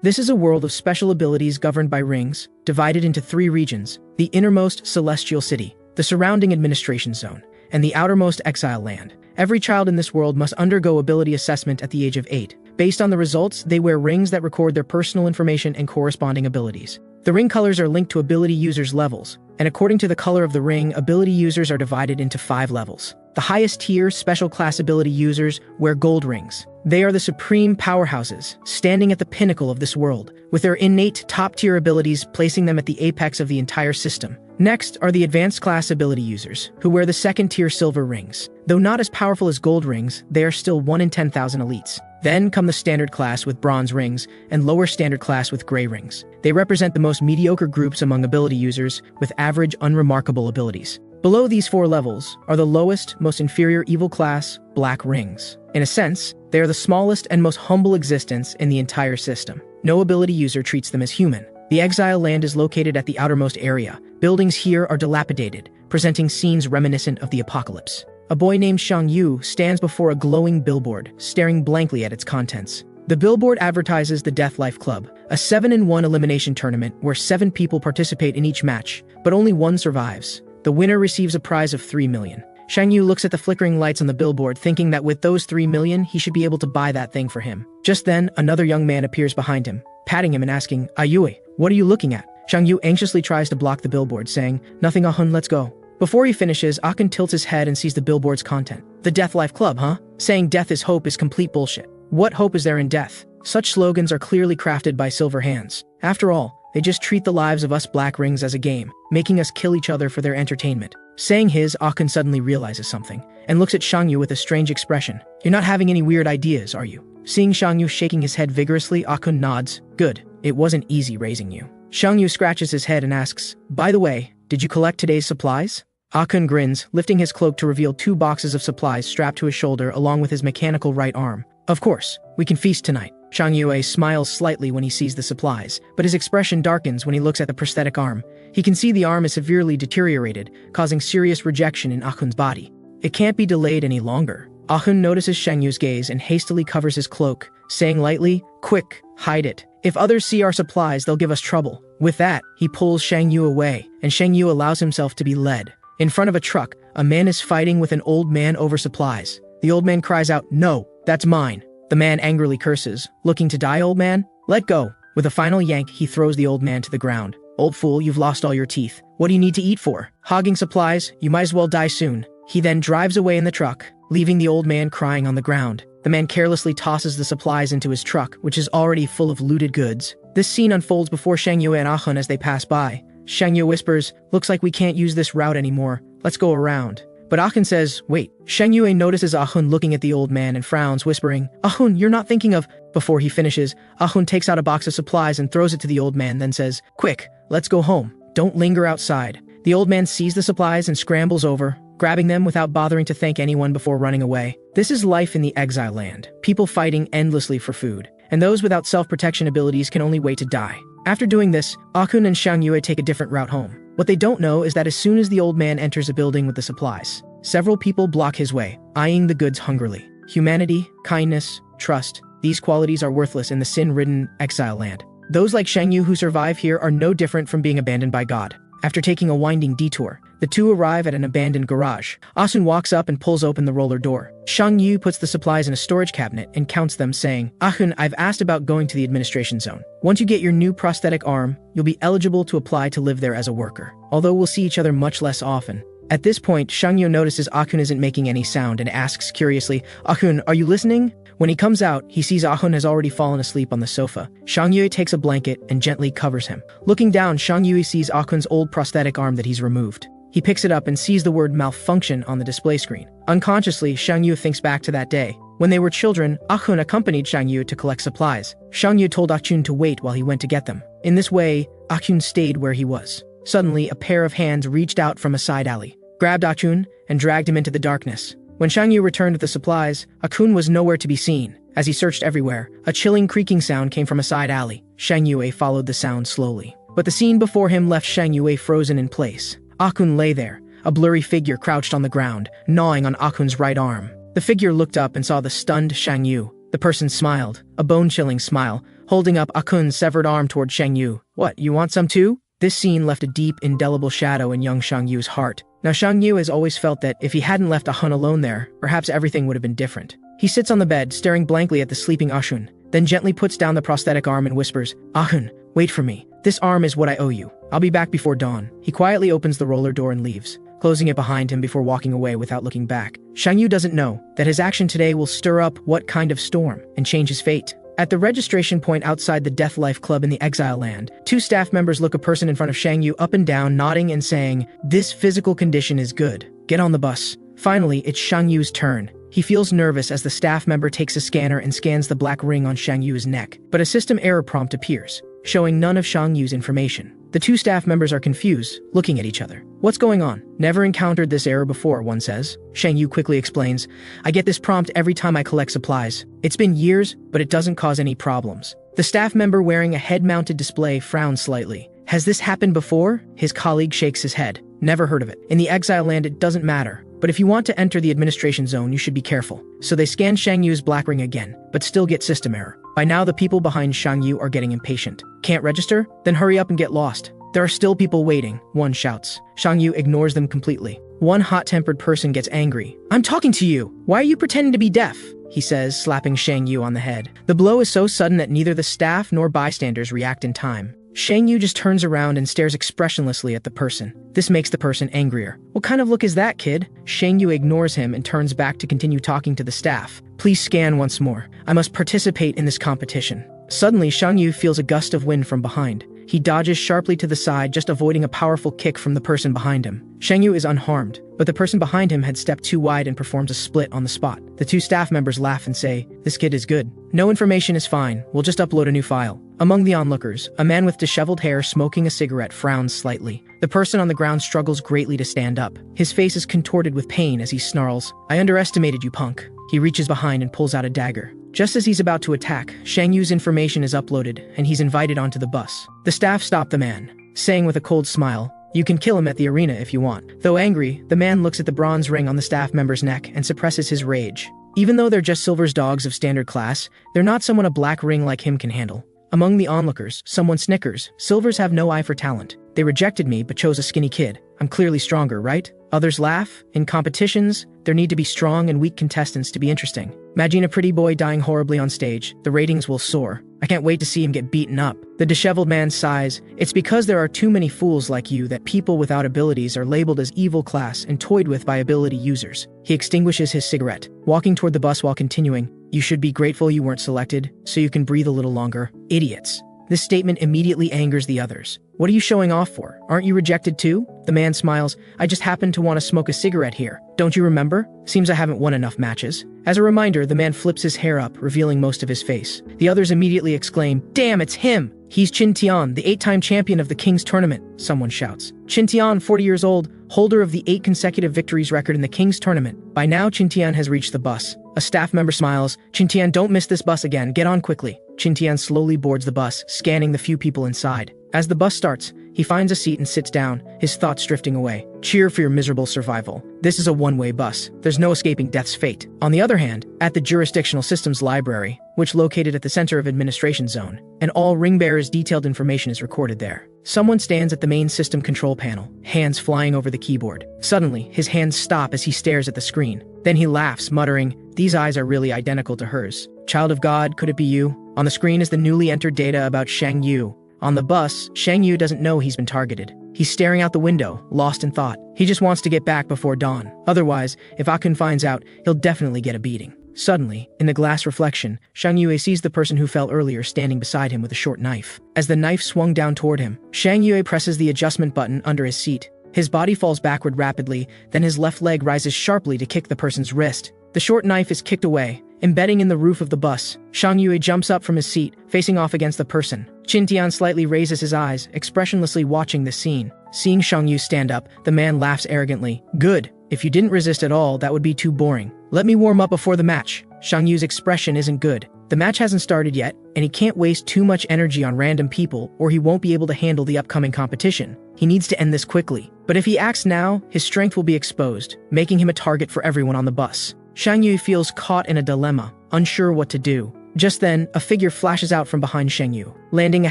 This is a world of special abilities governed by rings, divided into 3 regions: the innermost celestial city, the surrounding administration zone, and the outermost exile land. Every child in this world must undergo ability assessment at the age of 8. Based on the results, they wear rings that record their personal information and corresponding abilities. The ring colors are linked to ability users' levels, and according to the color of the ring, ability users are divided into 5 levels. The highest tier, special class ability users wear gold rings. They are the supreme powerhouses, standing at the pinnacle of this world, with their innate top-tier abilities placing them at the apex of the entire system. Next are the advanced class ability users, who wear the second-tier silver rings. Though not as powerful as gold rings, they are still 1 in 10,000 elites. Then come the standard class with bronze rings, and lower standard class with gray rings. They represent the most mediocre groups among ability users, with average, unremarkable abilities. Below these 4 levels are the lowest, most inferior evil class, black rings. In a sense, they are the smallest and most humble existence in the entire system. No ability user treats them as human. The exile land is located at the outermost area. Buildings here are dilapidated, presenting scenes reminiscent of the apocalypse. A boy named Shang Yu stands before a glowing billboard, staring blankly at its contents. The billboard advertises the Death Life Club, a 7-in-1 elimination tournament where 7 people participate in each match, but only 1 survives. The winner receives a prize of 3 million. Shang Yu looks at the flickering lights on the billboard, thinking that with those 3 million, he should be able to buy that thing for him. Just then, another young man appears behind him, patting him and asking, "Ayue, what are you looking at?" Shang Yu anxiously tries to block the billboard, saying, "Nothing, Ahun, let's go." Before he finishes, Akun tilts his head and sees the billboard's content. The Death Life Club, huh? Saying death is hope is complete bullshit. What hope is there in death? Such slogans are clearly crafted by silver hands. After all, they just treat the lives of us black rings as a game, making us kill each other for their entertainment. Saying his, Akun suddenly realizes something, and looks at Shang Yu with a strange expression. "You're not having any weird ideas, are you?" Seeing Shang Yu shaking his head vigorously, Akun nods. "Good. It wasn't easy raising you." Shang Yu scratches his head and asks, "By the way, did you collect today's supplies?" Akun grins, lifting his cloak to reveal 2 boxes of supplies strapped to his shoulder along with his mechanical right arm. "Of course, we can feast tonight." Shang Yue smiles slightly when he sees the supplies, but his expression darkens when he looks at the prosthetic arm. He can see the arm is severely deteriorated, causing serious rejection in Ahun's body. It can't be delayed any longer. Ahun notices Shang Yu's gaze and hastily covers his cloak, saying lightly, "Quick, hide it. If others see our supplies, they'll give us trouble." With that, he pulls Shang Yu away, and Shang Yu allows himself to be led. In front of a truck, a man is fighting with an old man over supplies. The old man cries out, "No, that's mine." The man angrily curses, "Looking to die, old man? Let go." With a final yank, he throws the old man to the ground. "Old fool, you've lost all your teeth. What do you need to eat for? Hogging supplies? You might as well die soon." He then drives away in the truck, leaving the old man crying on the ground. The man carelessly tosses the supplies into his truck, which is already full of looted goods. This scene unfolds before Shang Yu and Ahun as they pass by. Shang Yu whispers, "Looks like we can't use this route anymore. Let's go around." But Ahun says, "Wait." Shang Yue notices Ahun looking at the old man and frowns, whispering, "Ahun, you're not thinking of..." Before he finishes, Ahun takes out a box of supplies and throws it to the old man, then says, "Quick, let's go home. Don't linger outside." The old man sees the supplies and scrambles over, grabbing them without bothering to thank anyone before running away. This is life in the exile land. People fighting endlessly for food, and those without self-protection abilities can only wait to die. After doing this, Ahun and Shang Yue take a different route home. What they don't know is that as soon as the old man enters a building with the supplies, several people block his way, eyeing the goods hungrily. Humanity, kindness, trust, these qualities are worthless in the sin-ridden exile land. Those like Shang Yu who survive here are no different from being abandoned by God. After taking a winding detour, the two arrive at an abandoned garage. Asun walks up and pulls open the roller door. Shang Yu puts the supplies in a storage cabinet and counts them, saying, "Ahun, I've asked about going to the administration zone. Once you get your new prosthetic arm, you'll be eligible to apply to live there as a worker, although we'll see each other much less often." At this point, Shang Yu notices Ahun isn't making any sound and asks curiously, "Ahun, are you listening?" When he comes out, he sees Ahun has already fallen asleep on the sofa. Shang Yu takes a blanket and gently covers him. Looking down, Shang Yu sees Ahun's old prosthetic arm that he's removed. He picks it up and sees the word malfunction on the display screen. Unconsciously, Shang Yu thinks back to that day. When they were children, Ahun accompanied Shang Yu to collect supplies. Shang Yu told Ahun to wait while he went to get them. In this way, Ahun stayed where he was. Suddenly, a pair of hands reached out from a side alley, grabbed Ahun, and dragged him into the darkness. When Shang Yu returned with the supplies, Ahun was nowhere to be seen. As he searched everywhere, a chilling creaking sound came from a side alley. Shang Yue followed the sound slowly. But the scene before him left Shang Yue frozen in place. Ahun lay there, a blurry figure crouched on the ground, gnawing on Ahun's right arm. The figure looked up and saw the stunned Shang Yu. The person smiled, a bone-chilling smile, holding up Akun's severed arm toward Shang Yu. What, you want some too? This scene left a deep, indelible shadow in young Shang Yu's heart. Now Shang Yu has always felt that if he hadn't left Ahun alone there, perhaps everything would have been different. He sits on the bed, staring blankly at the sleeping Ahun, then gently puts down the prosthetic arm and whispers, Ahun, wait for me. This arm is what I owe you. I'll be back before dawn. He quietly opens the roller door and leaves, closing it behind him before walking away without looking back. Shang Yu doesn't know that his action today will stir up what kind of storm and change his fate. At the registration point outside the Death Life Club in the Exile Land, two staff members look a person in front of Shang Yu up and down, nodding and saying, this physical condition is good. Get on the bus. Finally, it's Shang Yu's turn. He feels nervous as the staff member takes a scanner and scans the black ring on Shang Yu's neck, but a system error prompt appears, showing none of Shang Yu's information. The two staff members are confused, looking at each other. What's going on? Never encountered this error before, one says. Shang Yu quickly explains, I get this prompt every time I collect supplies. It's been years, but it doesn't cause any problems. The staff member wearing a head-mounted display frowns slightly. Has this happened before? His colleague shakes his head. Never heard of it. In the Exile Land, it doesn't matter. But if you want to enter the administration zone, you should be careful. So they scan Shang Yu's black ring again, but still get system error. By now, the people behind Shang Yu are getting impatient. Can't register? Then hurry up and get lost. There are still people waiting, one shouts. Shang Yu ignores them completely. One hot-tempered person gets angry. I'm talking to you. Why are you pretending to be deaf? He says, slapping Shang Yu on the head. The blow is so sudden that neither the staff nor bystanders react in time. Shang Yu just turns around and stares expressionlessly at the person. This makes the person angrier. What kind of look is that, kid? Shang Yu ignores him and turns back to continue talking to the staff. Please scan once more. I must participate in this competition. Suddenly, Shang Yu feels a gust of wind from behind. He dodges sharply to the side, just avoiding a powerful kick from the person behind him. Shang Yu is unharmed, but the person behind him had stepped too wide and performs a split on the spot. The two staff members laugh and say, this kid is good. No information is fine. We'll just upload a new file. Among the onlookers, a man with disheveled hair smoking a cigarette frowns slightly. The person on the ground struggles greatly to stand up. His face is contorted with pain as he snarls, I underestimated you, punk. He reaches behind and pulls out a dagger. Just as he's about to attack, Shang Yu's information is uploaded, and he's invited onto the bus. The staff stop the man, saying with a cold smile, you can kill him at the arena if you want. Though angry, the man looks at the bronze ring on the staff member's neck and suppresses his rage. Even though they're just Silver's dogs of standard class, they're not someone a black ring like him can handle. Among the onlookers, someone snickers. Silvers have no eye for talent. They rejected me but chose a skinny kid. I'm clearly stronger, right? Others laugh. In competitions, there need to be strong and weak contestants to be interesting. Imagine a pretty boy dying horribly on stage. The ratings will soar. I can't wait to see him get beaten up. The disheveled man sighs. It's because there are too many fools like you that people without abilities are labeled as evil class and toyed with by ability users. He extinguishes his cigarette, walking toward the bus while continuing, you should be grateful you weren't selected, so you can breathe a little longer. Idiots. This statement immediately angers the others. What are you showing off for? Aren't you rejected too? The man smiles. I just happen to want to smoke a cigarette here. Don't you remember? Seems I haven't won enough matches. As a reminder, the man flips his hair up, revealing most of his face. The others immediately exclaim, damn, it's him! He's Qin Tian, the 8-time champion of the King's Tournament, someone shouts. Qin Tian, 40 years old, holder of the 8 consecutive victories record in the King's Tournament. By now, Qin Tian has reached the bus. A staff member smiles. Qin Tian, don't miss this bus again. Get on quickly. Qin Tian slowly boards the bus, scanning the few people inside. As the bus starts, he finds a seat and sits down, his thoughts drifting away. Cheer for your miserable survival. This is a one-way bus. There's no escaping death's fate. On the other hand, at the Jurisdictional Systems Library, which located at the center of Administration Zone, and all ring bearers' detailed information is recorded there. Someone stands at the main system control panel, hands flying over the keyboard. Suddenly, his hands stop as he stares at the screen. Then he laughs, muttering, these eyes are really identical to hers. Child of God, could it be you? On the screen is the newly entered data about Shang Yu. On the bus, Shang Yu doesn't know he's been targeted. He's staring out the window, lost in thought. He just wants to get back before dawn. Otherwise, if Akun finds out, he'll definitely get a beating. Suddenly, in the glass reflection, Shang Yue sees the person who fell earlier standing beside him with a short knife. As the knife swung down toward him, Shang Yue presses the adjustment button under his seat. His body falls backward rapidly, then his left leg rises sharply to kick the person's wrist. The short knife is kicked away, embedding in the roof of the bus. Shang Yue jumps up from his seat, facing off against the person. Qin Tian slightly raises his eyes, expressionlessly watching the scene. Seeing Shang Yu stand up, the man laughs arrogantly. Good. If you didn't resist at all, that would be too boring. Let me warm up before the match. Shang Yu's expression isn't good. The match hasn't started yet, and he can't waste too much energy on random people or he won't be able to handle the upcoming competition. He needs to end this quickly. But if he acts now, his strength will be exposed, making him a target for everyone on the bus. Shang Yu feels caught in a dilemma, unsure what to do. Just then, a figure flashes out from behind Shang Yu, landing a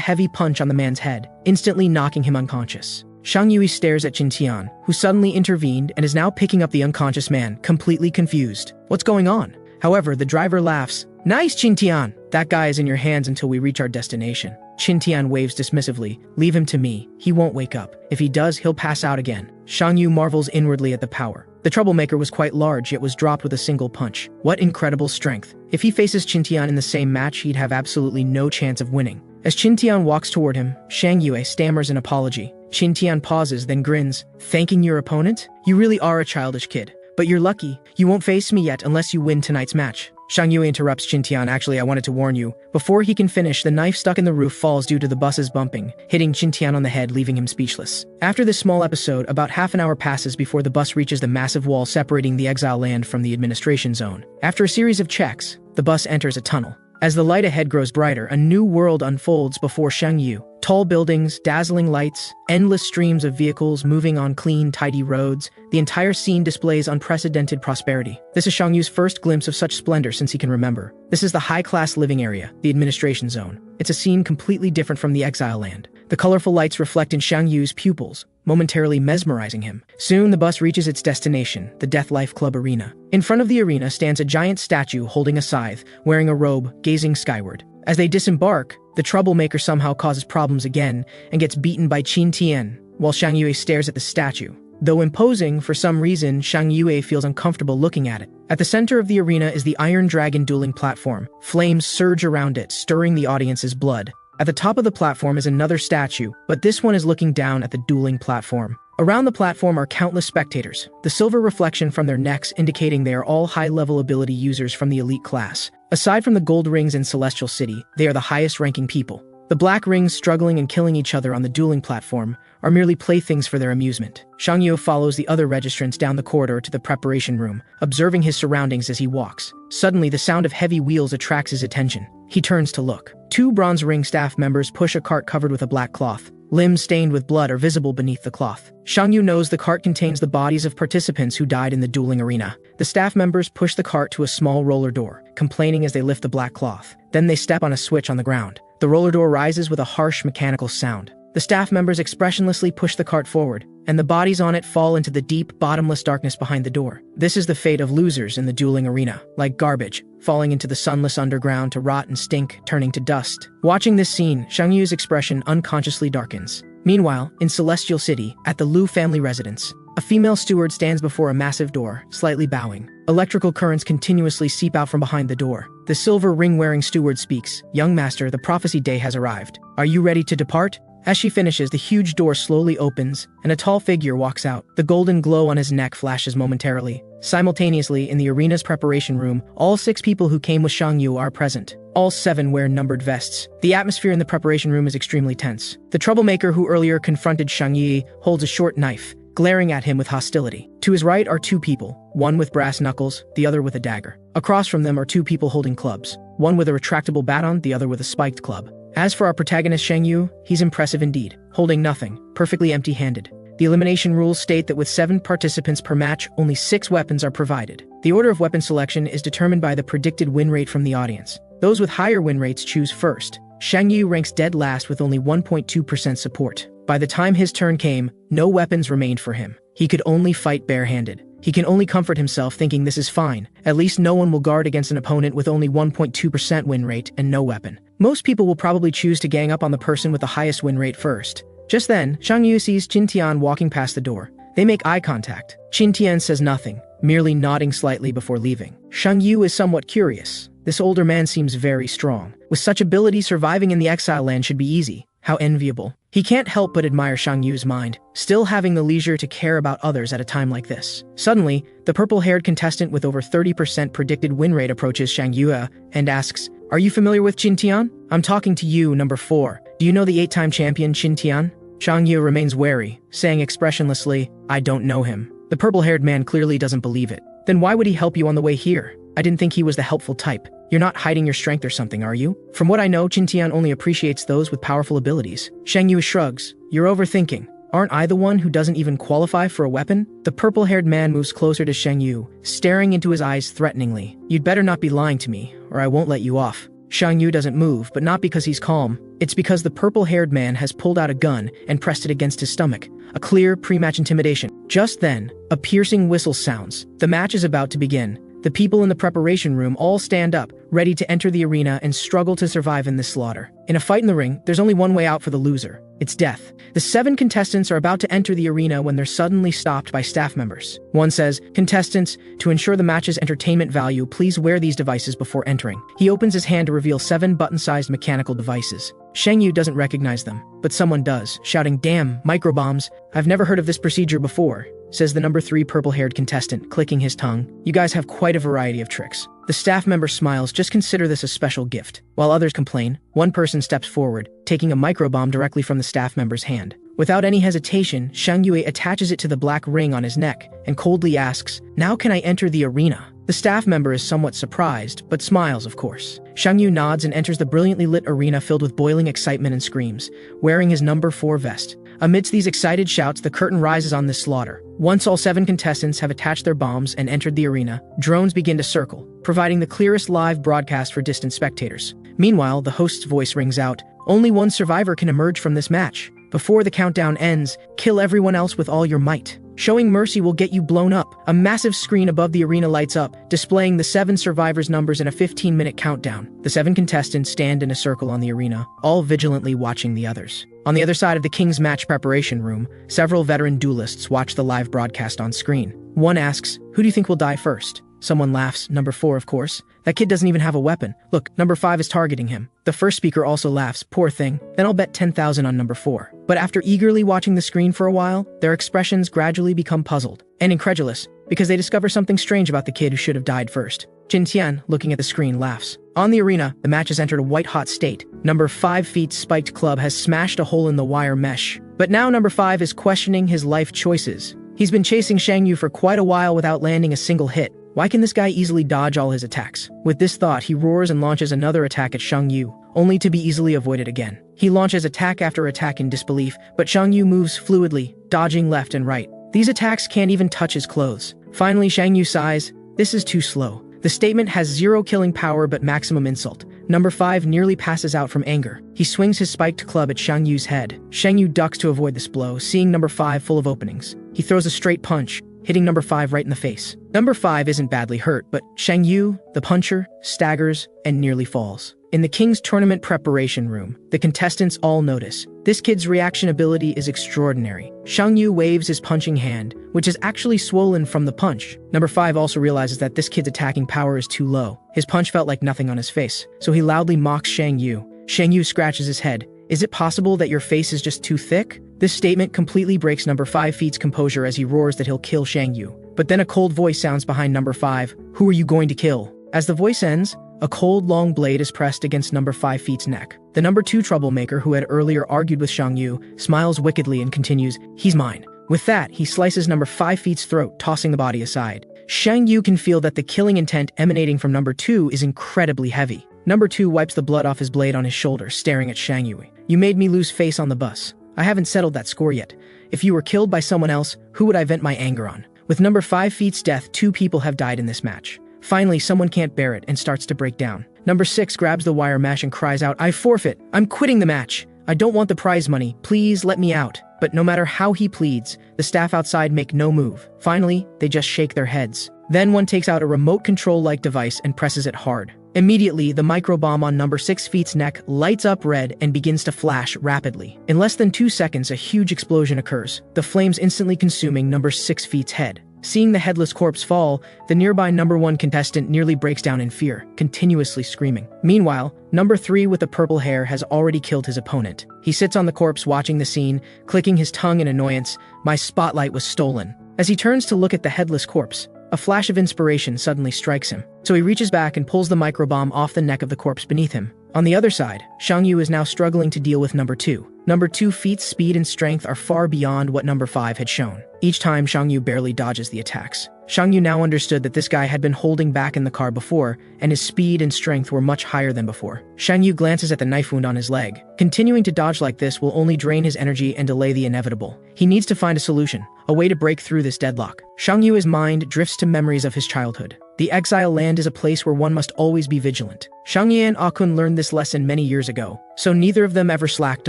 heavy punch on the man's head, instantly knocking him unconscious. Shang Yu stares at Qin Tian, who suddenly intervened and is now picking up the unconscious man, completely confused. What's going on? However, the driver laughs. Nice, Qin Tian! That guy is in your hands until we reach our destination. Qin Tian waves dismissively. Leave him to me. He won't wake up. If he does, he'll pass out again. Shang Yu marvels inwardly at the power. The troublemaker was quite large, yet was dropped with a single punch. What incredible strength. If he faces Qin Tian in the same match, he'd have absolutely no chance of winning. As Qin Tian walks toward him, Shang Yu stammers an apology. Qin Tian pauses, then grins. Thanking your opponent? You really are a childish kid. But you're lucky. You won't face me yet unless you win tonight's match. Shang Yu interrupts Qin Tian. Actually, I wanted to warn you. Before he can finish, the knife stuck in the roof falls due to the bus's bumping, hitting Qin Tian on the head, leaving him speechless. After this small episode, about half an hour passes before the bus reaches the massive wall separating the exile land from the administration zone. After a series of checks, the bus enters a tunnel. As the light ahead grows brighter, a new world unfolds before Shang Yu. Tall buildings, dazzling lights, endless streams of vehicles moving on clean, tidy roads. The entire scene displays unprecedented prosperity. This is Shang Yu's first glimpse of such splendor since he can remember. This is the high-class living area, the administration zone. It's a scene completely different from the exile land. The colorful lights reflect in Shang Yu's pupils, momentarily mesmerizing him. Soon the bus reaches its destination, the Death Life Club arena. In front of the arena stands a giant statue holding a scythe, wearing a robe, gazing skyward. As they disembark, the troublemaker somehow causes problems again and gets beaten by Qin Tian, while Shang Yu stares at the statue. Though imposing, for some reason, Shang Yu feels uncomfortable looking at it. At the center of the arena is the Iron Dragon dueling platform. Flames surge around it, stirring the audience's blood. At the top of the platform is another statue, but this one is looking down at the dueling platform. Around the platform are countless spectators, the silver reflection from their necks indicating they are all high-level ability users from the elite class. Aside from the gold rings in Celestial City, they are the highest-ranking people. The black rings struggling and killing each other on the dueling platform are merely playthings for their amusement. Shang Yu follows the other registrants down the corridor to the preparation room, observing his surroundings as he walks. Suddenly, the sound of heavy wheels attracts his attention. He turns to look. Two bronze ring staff members push a cart covered with a black cloth. Limbs stained with blood are visible beneath the cloth. Shang Yu knows the cart contains the bodies of participants who died in the dueling arena. The staff members push the cart to a small roller door, complaining as they lift the black cloth. Then they step on a switch on the ground. The roller door rises with a harsh mechanical sound. The staff members expressionlessly push the cart forward, and the bodies on it fall into the deep, bottomless darkness behind the door. This is the fate of losers in the dueling arena, like garbage, falling into the sunless underground to rot and stink, turning to dust. Watching this scene, Shang Yu's expression unconsciously darkens. Meanwhile, in Celestial City, at the Liu family residence, a female steward stands before a massive door, slightly bowing. Electrical currents continuously seep out from behind the door. The silver ring-wearing steward speaks. "Young master, the prophecy day has arrived. Are you ready to depart?" As she finishes, the huge door slowly opens, and a tall figure walks out. The golden glow on his neck flashes momentarily. Simultaneously, in the arena's preparation room, all 6 people who came with Shang Yu are present. All 7 wear numbered vests. The atmosphere in the preparation room is extremely tense. The troublemaker who earlier confronted Shang Yu holds a short knife, glaring at him with hostility. To his right are 2 people, one with brass knuckles, the other with a dagger. Across from them are 2 people holding clubs, one with a retractable baton, the other with a spiked club. As for our protagonist Shang Yu, he's impressive indeed, holding nothing, perfectly empty-handed. The elimination rules state that with 7 participants per match, only 6 weapons are provided. The order of weapon selection is determined by the predicted win rate from the audience. Those with higher win rates choose first. Shang Yu ranks dead last with only 1.2% support. By the time his turn came, no weapons remained for him. He could only fight barehanded. He can only comfort himself thinking this is fine. At least no one will guard against an opponent with only 1.2% win rate and no weapon. Most people will probably choose to gang up on the person with the highest win rate first. Just then, Shang Yu sees Qin Tian walking past the door. They make eye contact. Qin Tian says nothing, merely nodding slightly before leaving. Shang Yu is somewhat curious. This older man seems very strong. With such ability, surviving in the exile land should be easy. How enviable. He can't help but admire Shang Yu's mind, still having the leisure to care about others at a time like this. Suddenly, the purple-haired contestant with over 30% predicted win rate approaches Shang Yu and asks, "Are you familiar with Qin Tian?" "I'm talking to you, number 4. Do you know the 8-time champion Qin Tian?" Shang Yu remains wary, saying expressionlessly, "I don't know him." The purple-haired man clearly doesn't believe it. "Then why would he help you on the way here? I didn't think he was the helpful type. You're not hiding your strength or something, are you?" "From what I know, Qin Tian only appreciates those with powerful abilities." Shang Yu shrugs. "You're overthinking. Aren't I the one who doesn't even qualify for a weapon?" The purple-haired man moves closer to Shang Yu, staring into his eyes threateningly. "You'd better not be lying to me, or I won't let you off." Shang Yu doesn't move, but not because he's calm. It's because the purple-haired man has pulled out a gun and pressed it against his stomach. A clear, pre-match intimidation. Just then, a piercing whistle sounds. The match is about to begin. The people in the preparation room all stand up, ready to enter the arena and struggle to survive in this slaughter. In a fight in the ring, there's only one way out for the loser. It's death. The 7 contestants are about to enter the arena when they're suddenly stopped by staff members. One says, "Contestants, to ensure the match's entertainment value, please wear these devices before entering." He opens his hand to reveal 7 button-sized mechanical devices. Shang Yu doesn't recognize them, but someone does, shouting, "Damn, microbombs! I've never heard of this procedure before," says the number 3 purple-haired contestant, clicking his tongue. "You guys have quite a variety of tricks." The staff member smiles, "Just consider this a special gift." While others complain, one person steps forward, taking a microbomb directly from the staff member's hand. Without any hesitation, Shang Yue attaches it to the black ring on his neck and coldly asks, "Now can I enter the arena?" The staff member is somewhat surprised, but smiles, of course. Shang Yu nods and enters the brilliantly lit arena filled with boiling excitement and screams, wearing his number 4 vest. Amidst these excited shouts, the curtain rises on this slaughter. Once all 7 contestants have attached their bombs and entered the arena, drones begin to circle, providing the clearest live broadcast for distant spectators. Meanwhile, the host's voice rings out, "Only one survivor can emerge from this match. Before the countdown ends, kill everyone else with all your might. Showing mercy will get you blown up." A massive screen above the arena lights up, displaying the 7 survivors' numbers in a 15-minute countdown. The 7 contestants stand in a circle on the arena, all vigilantly watching the others. On the other side of the King's match preparation room, several veteran duelists watch the live broadcast on screen. One asks, "Who do you think will die first?" Someone laughs, "Number 4, of course. That kid doesn't even have a weapon. Look, number 5 is targeting him." The first speaker also laughs, "Poor thing. Then I'll bet 10,000 on number 4. But after eagerly watching the screen for a while, their expressions gradually become puzzled and incredulous, because they discover something strange about the kid who should have died first. Jin Tian, looking at the screen, laughs. On the arena, the match has entered a white-hot state. Number 5 Feet's spiked club has smashed a hole in the wire mesh. But now number 5 is questioning his life choices. He's been chasing Shang Yu for quite a while without landing a single hit. Why can this guy easily dodge all his attacks? With this thought, he roars and launches another attack at Shang Yu, only to be easily avoided again. He launches attack after attack in disbelief, but Shang Yu moves fluidly, dodging left and right. These attacks can't even touch his clothes. Finally, Shang Yu sighs, "This is too slow." The statement has 0 killing power but maximum insult. Number 5 nearly passes out from anger. He swings his spiked club at Shang Yu's head. Shang Yu ducks to avoid this blow, seeing number 5 full of openings. He throws a straight punch, hitting number 5 right in the face. Number 5 isn't badly hurt, but Shang Yu, the puncher, staggers and nearly falls. In the King's tournament preparation room, the contestants all notice. This kid's reaction ability is extraordinary. Shang Yu waves his punching hand, which is actually swollen from the punch. Number 5 also realizes that this kid's attacking power is too low. His punch felt like nothing on his face, so he loudly mocks Shang Yu. Shang Yu scratches his head. "Is it possible that your face is just too thick?" This statement completely breaks number 5 Feet's composure as he roars that he'll kill Shang Yu. But then a cold voice sounds behind number 5. "Who are you going to kill?" As the voice ends, a cold, long blade is pressed against number 5 Feet's neck. The number 2 troublemaker, who had earlier argued with Shang Yu, smiles wickedly and continues, "He's mine." With that, he slices number 5 Feet's throat, tossing the body aside. Shang Yu can feel that the killing intent emanating from number 2 is incredibly heavy. Number 2 wipes the blood off his blade on his shoulder, staring at Shang Yu. "You made me lose face on the bus. I haven't settled that score yet. If you were killed by someone else, who would I vent my anger on?" With number 5 Feet's death, 2 people have died in this match. Finally, someone can't bear it and starts to break down. Number 6 grabs the wire mesh and cries out, "I forfeit. I'm quitting the match. I don't want the prize money. Please let me out." But no matter how he pleads, the staff outside make no move. Finally, they just shake their heads. Then one takes out a remote control-like device and presses it hard. Immediately, the microbomb on number 6 Feet's neck lights up red and begins to flash rapidly. In less than 2 seconds, a huge explosion occurs, the flames instantly consuming number 6 Feet's head. Seeing the headless corpse fall, the nearby number 1 contestant nearly breaks down in fear, continuously screaming. Meanwhile, number 3 with the purple hair has already killed his opponent. He sits on the corpse watching the scene, clicking his tongue in annoyance. "My spotlight was stolen." As he turns to look at the headless corpse, a flash of inspiration suddenly strikes him. So he reaches back and pulls the microbomb off the neck of the corpse beneath him. On the other side, Shang Yu is now struggling to deal with number 2. Number 2 Feet's speed and strength are far beyond what number 5 had shown. Each time, Shang Yu barely dodges the attacks. Shang Yu now understood that this guy had been holding back in the car before, and his speed and strength were much higher than before. Shang Yu glances at the knife wound on his leg. Continuing to dodge like this will only drain his energy and delay the inevitable. He needs to find a solution, a way to break through this deadlock. Shang Yu's mind drifts to memories of his childhood. The exile land is a place where one must always be vigilant. Shang Yi and Akun learned this lesson many years ago, so neither of them ever slacked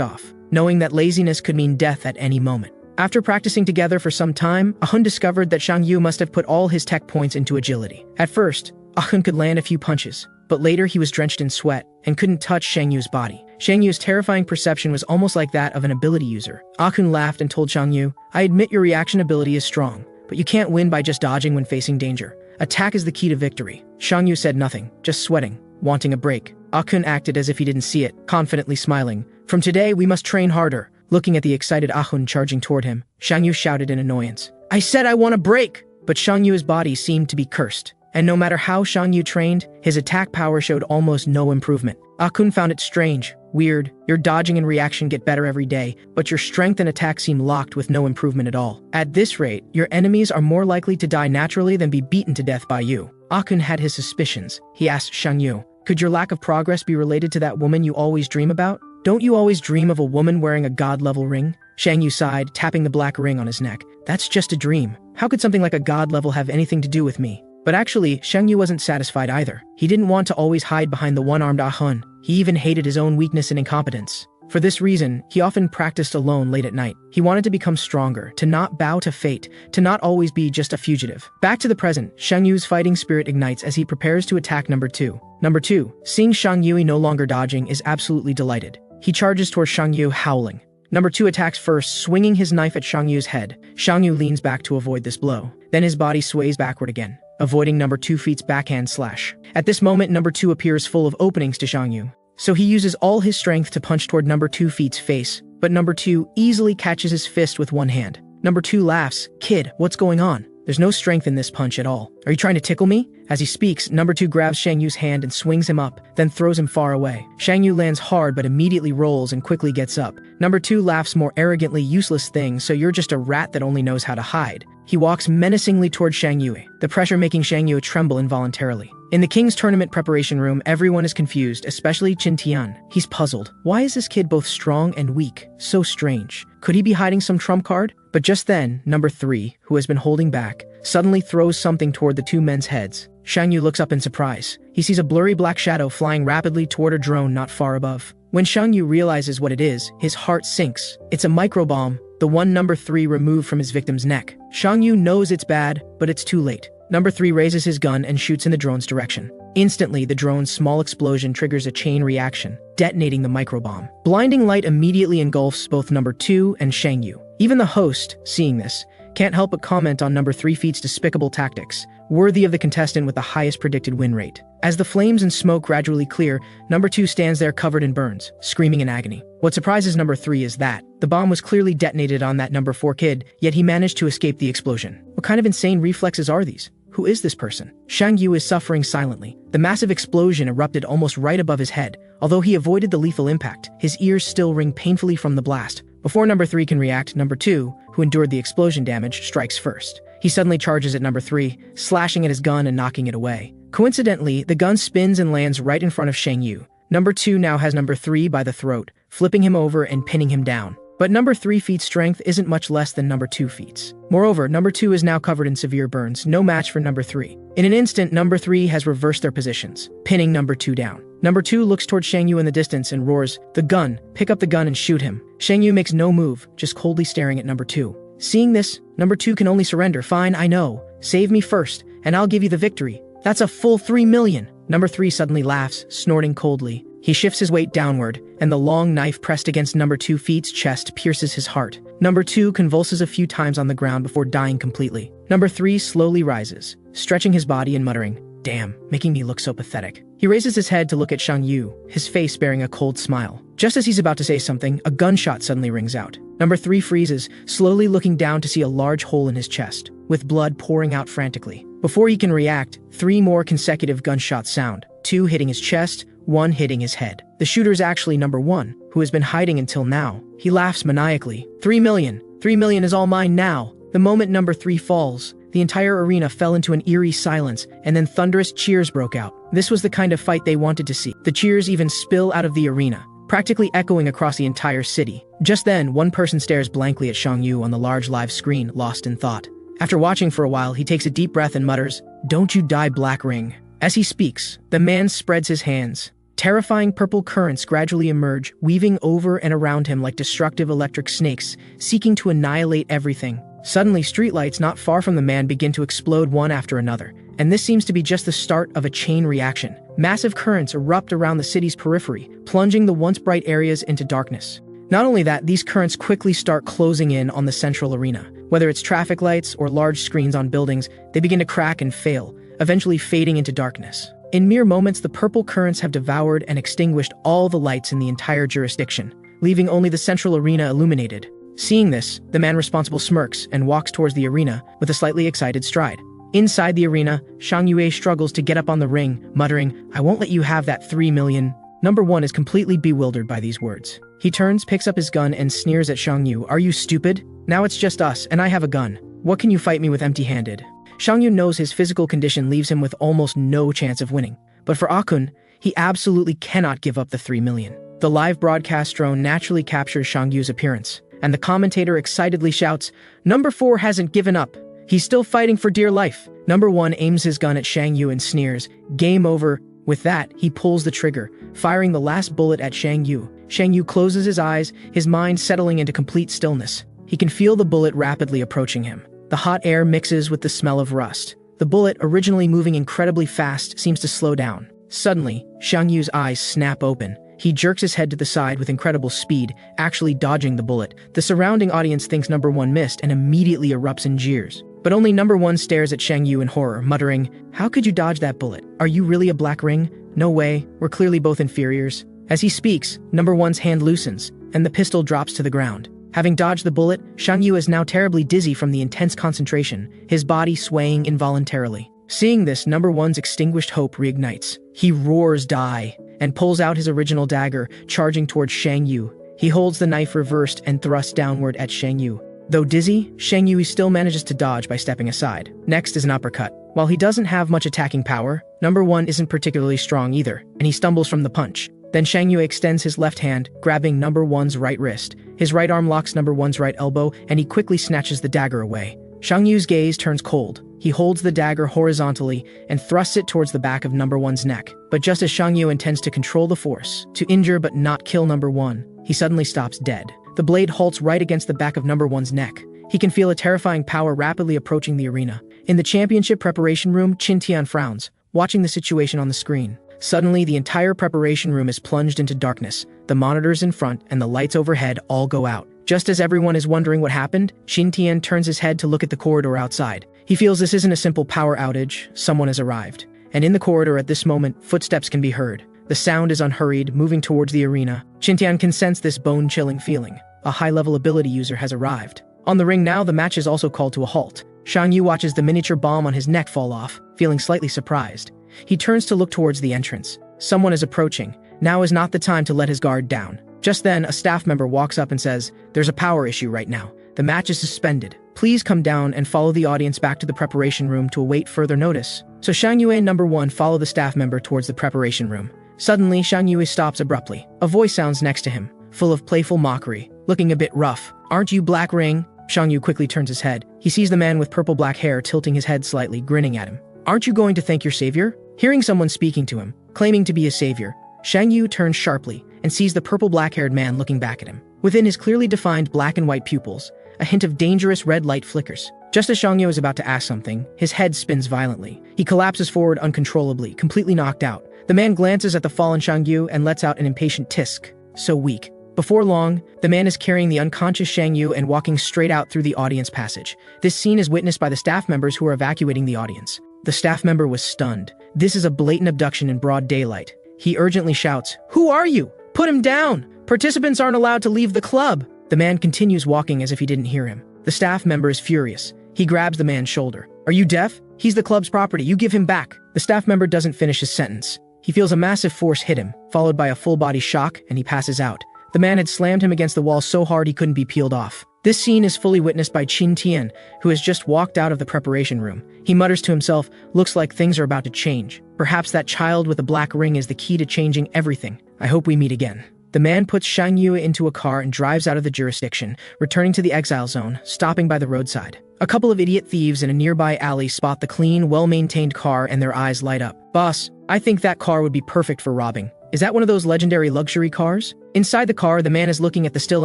off, knowing that laziness could mean death at any moment. After practicing together for some time, Ahun discovered that Shang Yu must have put all his tech points into agility. At first, Ahun could land a few punches, but later he was drenched in sweat and couldn't touch Shang Yu's body. Shang Yu's terrifying perception was almost like that of an ability user. Ahun laughed and told Shang Yu, "I admit your reaction ability is strong, but you can't win by just dodging when facing danger. Attack is the key to victory." Shang Yu said nothing, just sweating, wanting a break. Ahun acted as if he didn't see it, confidently smiling. "From today, we must train harder." Looking at the excited Ahun charging toward him, Shang Yu shouted in annoyance, "I said I want a break!" But Shang Yu's body seemed to be cursed, and no matter how Shang Yu trained, his attack power showed almost no improvement. Ahun found it strange, weird. Your dodging and reaction get better every day, but your strength and attack seem locked with no improvement at all. At this rate, your enemies are more likely to die naturally than be beaten to death by you. Ahun had his suspicions. He asked Shang Yu, "Could your lack of progress be related to that woman you always dream about? Don't you always dream of a woman wearing a god-level ring?" Shang Yu sighed, tapping the black ring on his neck. "That's just a dream. How could something like a god level have anything to do with me?" But actually, Shang Yu wasn't satisfied either. He didn't want to always hide behind the one-armed Ahun. He even hated his own weakness and incompetence. For this reason, he often practiced alone late at night. He wanted to become stronger, to not bow to fate, to not always be just a fugitive. Back to the present, Shang Yu's fighting spirit ignites as he prepares to attack number 2. Number 2, seeing Shang Yu no longer dodging, is absolutely delighted. He charges towards Shang Yu, howling. Number 2 attacks first, swinging his knife at Shang Yu's head. Shang Yu leans back to avoid this blow. Then his body sways backward again, avoiding number 2 feet's backhand slash. At this moment, number 2 appears full of openings to Shang Yu, so he uses all his strength to punch toward number 2 feet's face, but number 2 easily catches his fist with one hand. Number 2 laughs, "Kid, what's going on? There's no strength in this punch at all. Are you trying to tickle me?" As he speaks, number 2 grabs Shang Yu's hand and swings him up, then throws him far away. Shang Yu lands hard but immediately rolls and quickly gets up. Number 2 laughs more arrogantly, "Useless thing, so you're just a rat that only knows how to hide." He walks menacingly towards Shang Yu, the pressure making Shang Yu tremble involuntarily. In the king's tournament preparation room, everyone is confused, especially Qin Tian. He's puzzled. Why is this kid both strong and weak? So strange. Could he be hiding some trump card? But just then, number 3, who has been holding back, suddenly throws something toward the two men's heads. Shang Yu looks up in surprise. He sees a blurry black shadow flying rapidly toward a drone not far above. When Shang Yu realizes what it is, his heart sinks. It's a microbomb, the one number 3 removed from his victim's neck. Shang Yu knows it's bad, but it's too late. Number 3 raises his gun and shoots in the drone's direction. Instantly, the drone's small explosion triggers a chain reaction, detonating the microbomb. Blinding light immediately engulfs both number 2 and Shang Yu. Even the host, seeing this, can't help but comment on number 3 feet's despicable tactics, worthy of the contestant with the highest predicted win rate. As the flames and smoke gradually clear, number 2 stands there covered in burns, screaming in agony. What surprises number 3 is that the bomb was clearly detonated on that number 4 kid, yet he managed to escape the explosion. What kind of insane reflexes are these? Who is this person? Shang Yu is suffering silently. The massive explosion erupted almost right above his head. Although he avoided the lethal impact, his ears still ring painfully from the blast. Before number 3 can react, number 2, who endured the explosion damage, strikes first. He suddenly charges at number 3, slashing at his gun and knocking it away. Coincidentally, the gun spins and lands right in front of Shang Yu. Number 2 now has number 3 by the throat, flipping him over and pinning him down. But number 3 feet's strength isn't much less than number 2 feet's. Moreover, number 2 is now covered in severe burns, no match for number 3. In an instant, number 3 has reversed their positions, pinning number 2 down. Number 2 looks towards Shang Yu in the distance and roars, "The gun! Pick up the gun and shoot him." Shang Yu makes no move, just coldly staring at number 2. Seeing this, number 2 can only surrender. "Fine, I know. Save me first, and I'll give you the victory. That's a full 3 million. Number 3 suddenly laughs, snorting coldly. He shifts his weight downward, and the long knife pressed against number 2 feet's chest pierces his heart. Number 2 convulses a few times on the ground before dying completely. Number 3 slowly rises, stretching his body and muttering, "Damn, making me look so pathetic." He raises his head to look at Shang Yu, his face bearing a cold smile. Just as he's about to say something, a gunshot suddenly rings out. Number 3 freezes, slowly looking down to see a large hole in his chest, with blood pouring out frantically. Before he can react, 3 more consecutive gunshots sound, 2 hitting his chest, 1 hitting his head. The shooter is actually number 1, who has been hiding until now. He laughs maniacally. 3 million. 3 million is all mine now." The moment number 3 falls, the entire arena fell into an eerie silence, and then thunderous cheers broke out. This was the kind of fight they wanted to see. The cheers even spill out of the arena, practically echoing across the entire city. Just then, one person stares blankly at Shang Yu on the large live screen, lost in thought. After watching for a while, he takes a deep breath and mutters, "Don't you die, Black Ring." As he speaks, the man spreads his hands. Terrifying purple currents gradually emerge, weaving over and around him like destructive electric snakes, seeking to annihilate everything. Suddenly, streetlights not far from the man begin to explode one after another, and this seems to be just the start of a chain reaction. Massive currents erupt around the city's periphery, plunging the once bright areas into darkness. Not only that, these currents quickly start closing in on the central arena. Whether it's traffic lights or large screens on buildings, they begin to crack and fail, eventually fading into darkness. In mere moments, the purple currents have devoured and extinguished all the lights in the entire jurisdiction, leaving only the central arena illuminated. Seeing this, the man responsible smirks and walks towards the arena with a slightly excited stride. Inside the arena, Shang Yue struggles to get up on the ring, muttering, "I won't let you have that 3 million. Number 1 is completely bewildered by these words. He turns, picks up his gun, and sneers at Shang Yu. "Are you stupid? Now it's just us, and I have a gun. What can you fight me with empty-handed?" Shang Yu knows his physical condition leaves him with almost no chance of winning. But for Akun, he absolutely cannot give up the 3 million. The live broadcast drone naturally captures Shang Yu's appearance, and the commentator excitedly shouts, "Number 4 hasn't given up. He's still fighting for dear life." Number 1 aims his gun at Shang Yu and sneers, "Game over." With that, he pulls the trigger, firing the last bullet at Shang Yu. Shang Yu closes his eyes, his mind settling into complete stillness. He can feel the bullet rapidly approaching him. The hot air mixes with the smell of rust. The bullet, originally moving incredibly fast, seems to slow down. Suddenly, Shang Yu's eyes snap open. He jerks his head to the side with incredible speed, actually dodging the bullet. The surrounding audience thinks Number 1 missed and immediately erupts in jeers. But only Number 1 stares at Shang Yu in horror, muttering, "How could you dodge that bullet? Are you really a Black Ring? No way, we're clearly both inferiors." As he speaks, Number 1's hand loosens, and the pistol drops to the ground. Having dodged the bullet, Shang Yu is now terribly dizzy from the intense concentration, his body swaying involuntarily. Seeing this, Number 1's extinguished hope reignites. He roars "Die!" and pulls out his original dagger, charging towards Shang Yu. He holds the knife reversed and thrusts downward at Shang Yu. Though dizzy, Shang Yu still manages to dodge by stepping aside. Next is an uppercut. While he doesn't have much attacking power, Number 1 isn't particularly strong either, and he stumbles from the punch. Then Shang Yu extends his left hand, grabbing Number 1's right wrist. His right arm locks Number 1's right elbow, and he quickly snatches the dagger away. Shang Yu's gaze turns cold. He holds the dagger horizontally and thrusts it towards the back of Number 1's neck. But just as Shang Yu intends to control the force, to injure but not kill Number 1, he suddenly stops dead. The blade halts right against the back of Number 1's neck. He can feel a terrifying power rapidly approaching the arena. In the championship preparation room, Qin Tian frowns, watching the situation on the screen. Suddenly, the entire preparation room is plunged into darkness. The monitors in front and the lights overhead all go out. Just as everyone is wondering what happened, Qin Tian turns his head to look at the corridor outside. He feels this isn't a simple power outage, someone has arrived. And in the corridor at this moment, footsteps can be heard. The sound is unhurried, moving towards the arena. Qin Tian can sense this bone-chilling feeling. A high-level ability user has arrived. On the ring now, the match is also called to a halt. Shang Yu watches the miniature bomb on his neck fall off, feeling slightly surprised. He turns to look towards the entrance. Someone is approaching. Now is not the time to let his guard down. Just then, a staff member walks up and says, "There's a power issue right now. The match is suspended. Please come down and follow the audience back to the preparation room to await further notice." So Shang Yu and Number 1 follow the staff member towards the preparation room. Suddenly, Shang Yu stops abruptly. A voice sounds next to him, full of playful mockery, looking a bit rough. "Aren't you Black Ring?" Shang Yu quickly turns his head. He sees the man with purple-black hair tilting his head slightly, grinning at him. "Aren't you going to thank your savior?" Hearing someone speaking to him, claiming to be his savior, Shang Yu turns sharply and sees the purple-black-haired man looking back at him. Within his clearly defined black and white pupils, a hint of dangerous red light flickers. Just as Shang Yu is about to ask something, his head spins violently. He collapses forward uncontrollably, completely knocked out. The man glances at the fallen Shang Yu and lets out an impatient tisk. So weak. Before long, the man is carrying the unconscious Shang Yu and walking straight out through the audience passage. This scene is witnessed by the staff members who are evacuating the audience. The staff member was stunned. This is a blatant abduction in broad daylight. He urgently shouts, "Who are you? Put him down! Participants aren't allowed to leave the club!" The man continues walking as if he didn't hear him. The staff member is furious. He grabs the man's shoulder. "Are you deaf? He's the club's property. You give him back." The staff member doesn't finish his sentence. He feels a massive force hit him, followed by a full-body shock, and he passes out. The man had slammed him against the wall so hard he couldn't be peeled off. This scene is fully witnessed by Qin Tian, who has just walked out of the preparation room. He mutters to himself, looks like things are about to change. Perhaps that child with a black ring is the key to changing everything. I hope we meet again. The man puts Shang Yue into a car and drives out of the jurisdiction, returning to the exile zone, stopping by the roadside. A couple of idiot thieves in a nearby alley spot the clean, well-maintained car and their eyes light up. Boss, I think that car would be perfect for robbing. Is that one of those legendary luxury cars? Inside the car, the man is looking at the still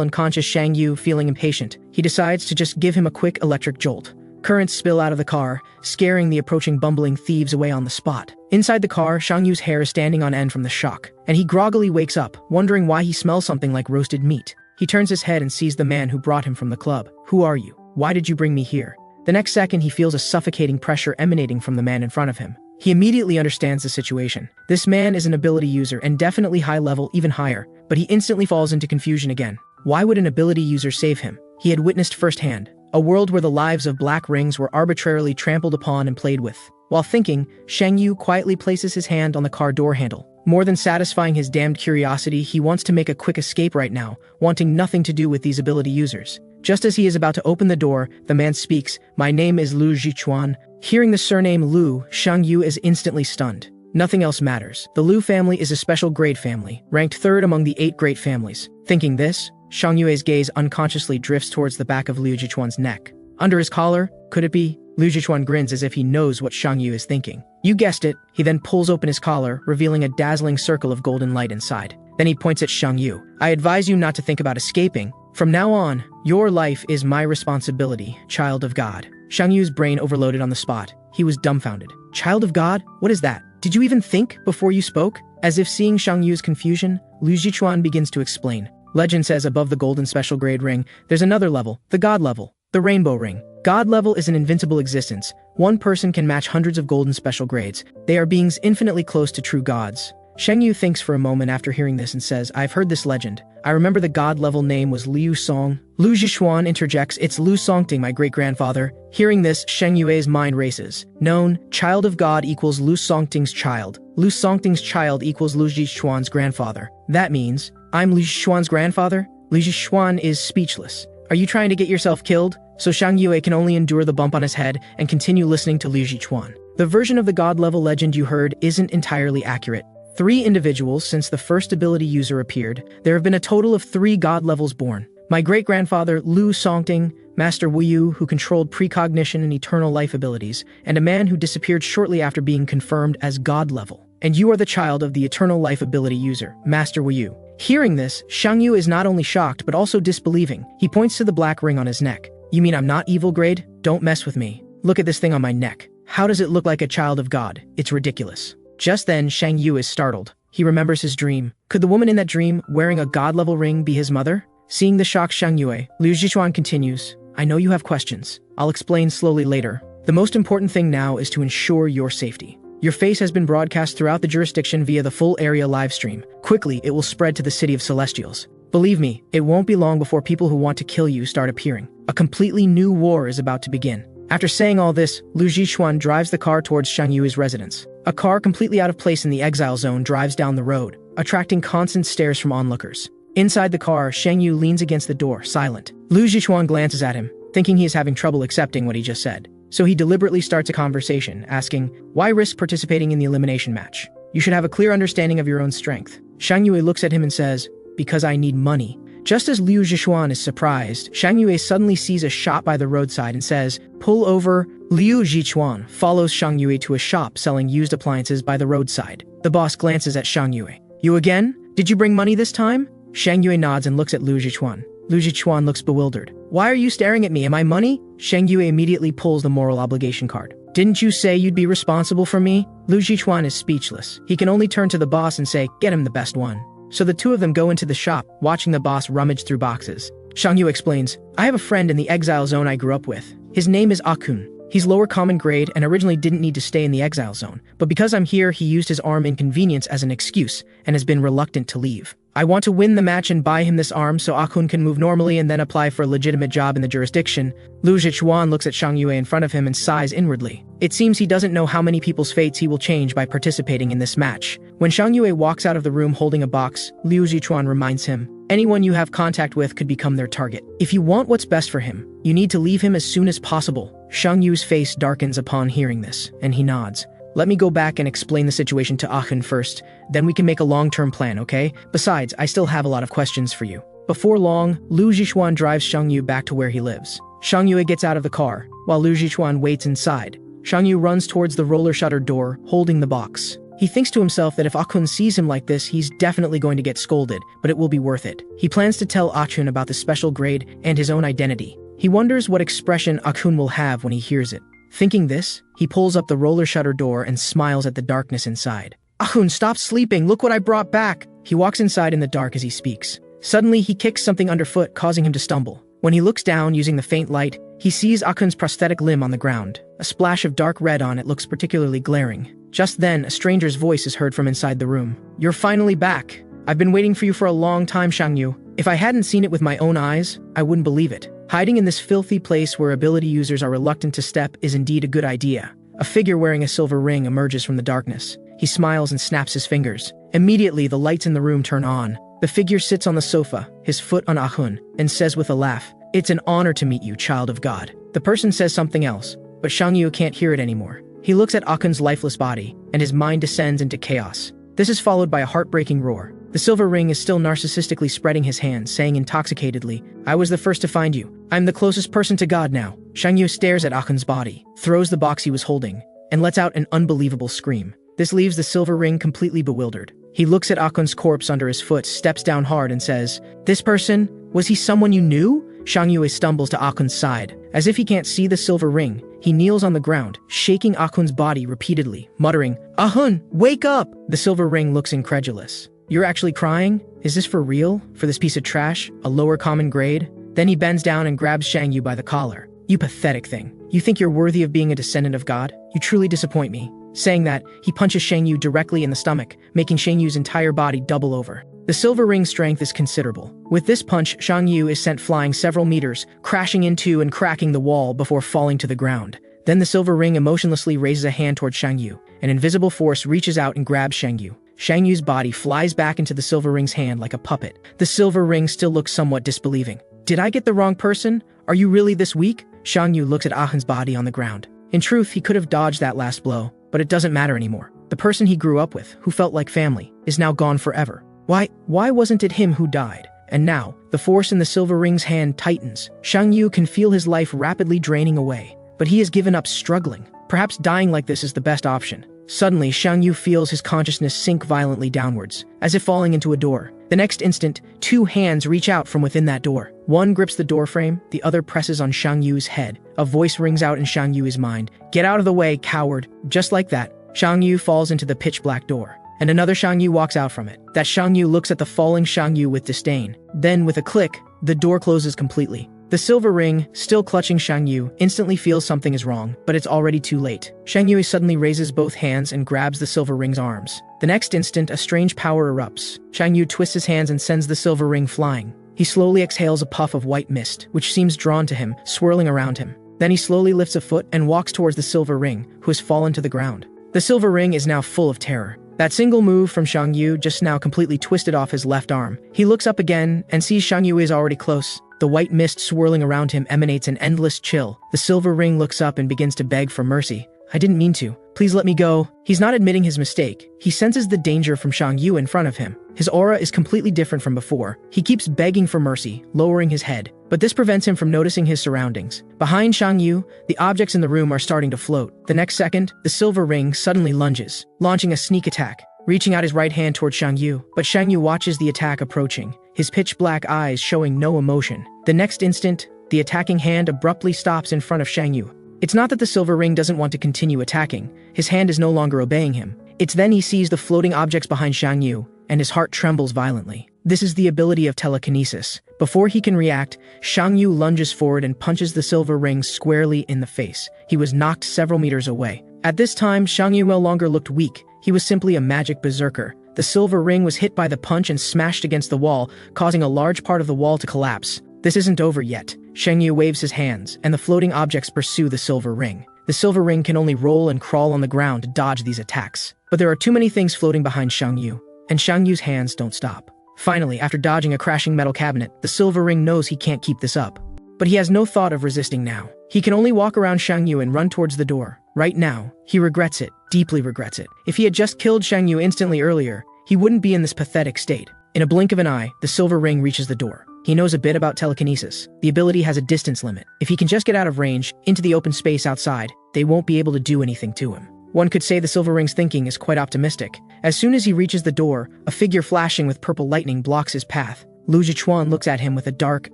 unconscious Shang Yu, feeling impatient. He decides to just give him a quick electric jolt. Currents spill out of the car, scaring the approaching bumbling thieves away on the spot. Inside the car, Shang Yu's hair is standing on end from the shock, and he groggily wakes up, wondering why he smells something like roasted meat. He turns his head and sees the man who brought him from the club. Who are you? Why did you bring me here? The next second, he feels a suffocating pressure emanating from the man in front of him. He immediately understands the situation. This man is an ability user and definitely high level, even higher, but he instantly falls into confusion again. Why would an ability user save him? He had witnessed firsthand a world where the lives of black rings were arbitrarily trampled upon and played with. While thinking, Shang Yu quietly places his hand on the car door handle. More than satisfying his damned curiosity, he wants to make a quick escape right now, wanting nothing to do with these ability users. Just as he is about to open the door, the man speaks, "My name is Lu Jichuan." Hearing the surname Lu, Shang Yu is instantly stunned. Nothing else matters. The Lu family is a special grade family, ranked third among the 8 great families. Thinking this, Shang Yue's gaze unconsciously drifts towards the back of Liu Jichuan's neck. Under his collar, could it be? Liu Jichuan grins as if he knows what Shang Yu is thinking. You guessed it. He then pulls open his collar, revealing a dazzling circle of golden light inside. Then he points at Shang Yu. I advise you not to think about escaping. From now on, your life is my responsibility, child of God. Shang Yu's brain overloaded on the spot. He was dumbfounded. Child of God? What is that? Did you even think before you spoke? As if seeing Shang Yu's confusion, Liu Jichuan begins to explain. Legend says above the golden special grade ring, there's another level, the God level, the rainbow ring. God level is an invincible existence. One person can match hundreds of golden special grades. They are beings infinitely close to true gods. Shang Yu thinks for a moment after hearing this and says, I've heard this legend. I remember the god level name was Liu Song. Liu Zhishuan interjects, it's Liu Songting, my great-grandfather. Hearing this, Shang Yue's mind races. Known, child of God equals Liu Songting's child. Liu Songting's child equals Liu Zhishuan's grandfather. That means, I'm Liu Zhishuan's grandfather? Liu Zhishuan is speechless. Are you trying to get yourself killed? So Shang Yue can only endure the bump on his head and continue listening to Liu Zhishuan. The version of the god level legend you heard isn't entirely accurate. 3 individuals since the first ability user appeared. There have been a total of 3 god levels born. My great-grandfather, Liu Songting, Master Wu Yu, who controlled precognition and eternal life abilities, and a man who disappeared shortly after being confirmed as god level. And you are the child of the eternal life ability user, Master Wu Yu. Hearing this, Shang Yu is not only shocked but also disbelieving. He points to the black ring on his neck. You mean I'm not evil grade? Don't mess with me. Look at this thing on my neck. How does it look like a child of God? It's ridiculous. Just then, Shang Yu is startled. He remembers his dream. Could the woman in that dream, wearing a god-level ring, be his mother? Seeing the shocked Shang Yue, Liu Zhishuan continues, I know you have questions. I'll explain slowly later. The most important thing now is to ensure your safety. Your face has been broadcast throughout the jurisdiction via the full area livestream. Quickly, it will spread to the city of Celestials. Believe me, it won't be long before people who want to kill you start appearing. A completely new war is about to begin. After saying all this, Liu Zhishuan drives the car towards Shang Yue's residence. A car completely out of place in the exile zone drives down the road, attracting constant stares from onlookers. Inside the car, Shang Yu leans against the door, silent. Liu Zhishuan glances at him, thinking he is having trouble accepting what he just said. So he deliberately starts a conversation, asking, why risk participating in the elimination match? You should have a clear understanding of your own strength. Shang Yue looks at him and says, because I need money. Just as Liu Zhishuan is surprised, Shang Yue suddenly sees a shop by the roadside and says, pull over. Liu Zhishuan follows Shang Yue to a shop selling used appliances by the roadside. The boss glances at Shang Yue. You again? Did you bring money this time? Shang Yue nods and looks at Liu Zhishuan. Liu Zhishuan looks bewildered. Why are you staring at me? Am I money? Shang Yue immediately pulls the moral obligation card. Didn't you say you'd be responsible for me? Liu Zhishuan is speechless. He can only turn to the boss and say, get him the best one. So the two of them go into the shop, watching the boss rummage through boxes. Shang Yu explains, I have a friend in the exile zone I grew up with. His name is Akun. He's lower common grade and originally didn't need to stay in the exile zone, but because I'm here, he used his arm inconvenience as an excuse and has been reluctant to leave. I want to win the match and buy him this arm so Akun can move normally and then apply for a legitimate job in the jurisdiction. Liu Zhishuan looks at Shang Yue in front of him and sighs inwardly. It seems he doesn't know how many people's fates he will change by participating in this match. When Shang Yue walks out of the room holding a box, Liu Zhishuan reminds him, Anyone you have contact with could become their target. If you want what's best for him, you need to leave him as soon as possible. Shang Yu's face darkens upon hearing this, and he nods. Let me go back and explain the situation to Ahun first, then we can make a long-term plan, okay? Besides, I still have a lot of questions for you. Before long, Lu Zhichuan drives Shang Yu back to where he lives. Shang Yu gets out of the car, while Lu Zhichuan waits inside. Shang Yu runs towards the roller shutter door, holding the box. He thinks to himself that if Ahun sees him like this, he's definitely going to get scolded, but it will be worth it. He plans to tell Ahun about the special grade and his own identity. He wonders what expression Ahun will have when he hears it. Thinking this, he pulls up the roller shutter door and smiles at the darkness inside. Ahun, stop sleeping, look what I brought back! He walks inside in the dark as he speaks. Suddenly, he kicks something underfoot, causing him to stumble. When he looks down using the faint light, he sees Ahun's prosthetic limb on the ground. A splash of dark red on it looks particularly glaring. Just then, a stranger's voice is heard from inside the room. You're finally back. I've been waiting for you for a long time, Shang Yu. If I hadn't seen it with my own eyes, I wouldn't believe it. Hiding in this filthy place where ability users are reluctant to step is indeed a good idea. A figure wearing a silver ring emerges from the darkness. He smiles and snaps his fingers. Immediately, the lights in the room turn on. The figure sits on the sofa, his foot on Ahun, and says with a laugh, "It's an honor to meet you, child of God." The person says something else, but Shang Yu can't hear it anymore. He looks at Ahun's lifeless body, and his mind descends into chaos. This is followed by a heartbreaking roar. The silver ring is still narcissistically spreading his hands, saying intoxicatedly, "I was the first to find you. I'm the closest person to God now." Shang Yu stares at Ahun's body, throws the box he was holding, and lets out an unbelievable scream. This leaves the silver ring completely bewildered. He looks at Ahun's corpse under his foot, steps down hard, and says, "This person? Was he someone you knew?" Shang Yu stumbles to Ahun's side. As if he can't see the silver ring, he kneels on the ground, shaking Ahun's body repeatedly, muttering, "Ahun, wake up!" The silver ring looks incredulous. "You're actually crying? Is this for real? For this piece of trash? A lower common grade?" Then he bends down and grabs Shang Yu by the collar. "You pathetic thing. You think you're worthy of being a descendant of God? You truly disappoint me." Saying that, he punches Shang Yu directly in the stomach, making Shang Yu's entire body double over. The silver ring's strength is considerable. With this punch, Shang Yu is sent flying several meters, crashing into and cracking the wall before falling to the ground. Then the silver ring emotionlessly raises a hand toward Shang Yu. An invisible force reaches out and grabs Shang Yu. Shang Yu's body flies back into the silver ring's hand like a puppet. The silver ring still looks somewhat disbelieving. "Did I get the wrong person? Are you really this weak?" Shang Yu looks at Ahun's body on the ground. In truth, he could have dodged that last blow, but it doesn't matter anymore. The person he grew up with, who felt like family, is now gone forever. Why wasn't it him who died? And now, the force in the silver ring's hand tightens. Shang Yu can feel his life rapidly draining away, but he has given up struggling. Perhaps dying like this is the best option. Suddenly, Shang Yu feels his consciousness sink violently downwards, as if falling into a door. The next instant, two hands reach out from within that door. One grips the doorframe, the other presses on Shang Yu's head. A voice rings out in Shang Yu's mind, "Get out of the way, coward." Just like that, Shang Yu falls into the pitch-black door, and another Shang Yu walks out from it. That Shang Yu looks at the falling Shang Yu with disdain. Then, with a click, the door closes completely. The silver ring, still clutching Shang Yu, instantly feels something is wrong, but it's already too late. Shang Yu suddenly raises both hands and grabs the silver ring's arms. The next instant, a strange power erupts. Shang Yu twists his hands and sends the silver ring flying. He slowly exhales a puff of white mist, which seems drawn to him, swirling around him. Then he slowly lifts a foot and walks towards the silver ring, who has fallen to the ground. The silver ring is now full of terror. That single move from Shang Yu just now completely twisted off his left arm. He looks up again and sees Shang Yu is already close. The white mist swirling around him emanates an endless chill. The silver ring looks up and begins to beg for mercy. "I didn't mean to. Please let me go." He's not admitting his mistake. He senses the danger from Shang Yu in front of him. His aura is completely different from before. He keeps begging for mercy, lowering his head. But this prevents him from noticing his surroundings. Behind Shang Yu, the objects in the room are starting to float. The next second, the silver ring suddenly lunges, launching a sneak attack, reaching out his right hand toward Shang Yu. But Shang Yu watches the attack approaching, his pitch-black eyes showing no emotion. The next instant, the attacking hand abruptly stops in front of Shang Yu. It's not that the silver ring doesn't want to continue attacking. His hand is no longer obeying him. It's then he sees the floating objects behind Shang Yu, and his heart trembles violently. This is the ability of telekinesis. Before he can react, Shang Yu lunges forward and punches the silver ring squarely in the face. He was knocked several meters away. At this time, Shang Yu no longer looked weak. He was simply a magic berserker. The silver ring was hit by the punch and smashed against the wall, causing a large part of the wall to collapse. This isn't over yet. Shang Yu waves his hands, and the floating objects pursue the silver ring. The silver ring can only roll and crawl on the ground to dodge these attacks. But there are too many things floating behind Shang Yu, and Shang Yu's hands don't stop. Finally, after dodging a crashing metal cabinet, the silver ring knows he can't keep this up. But he has no thought of resisting now. He can only walk around Shang Yu and run towards the door. Right now, he regrets it, deeply regrets it. If he had just killed Shang Yu instantly earlier, he wouldn't be in this pathetic state. In a blink of an eye, the silver ring reaches the door. He knows a bit about telekinesis. The ability has a distance limit. If he can just get out of range, into the open space outside, they won't be able to do anything to him. One could say the silver ring's thinking is quite optimistic. As soon as he reaches the door, a figure flashing with purple lightning blocks his path. Lu Zhichuan looks at him with a dark,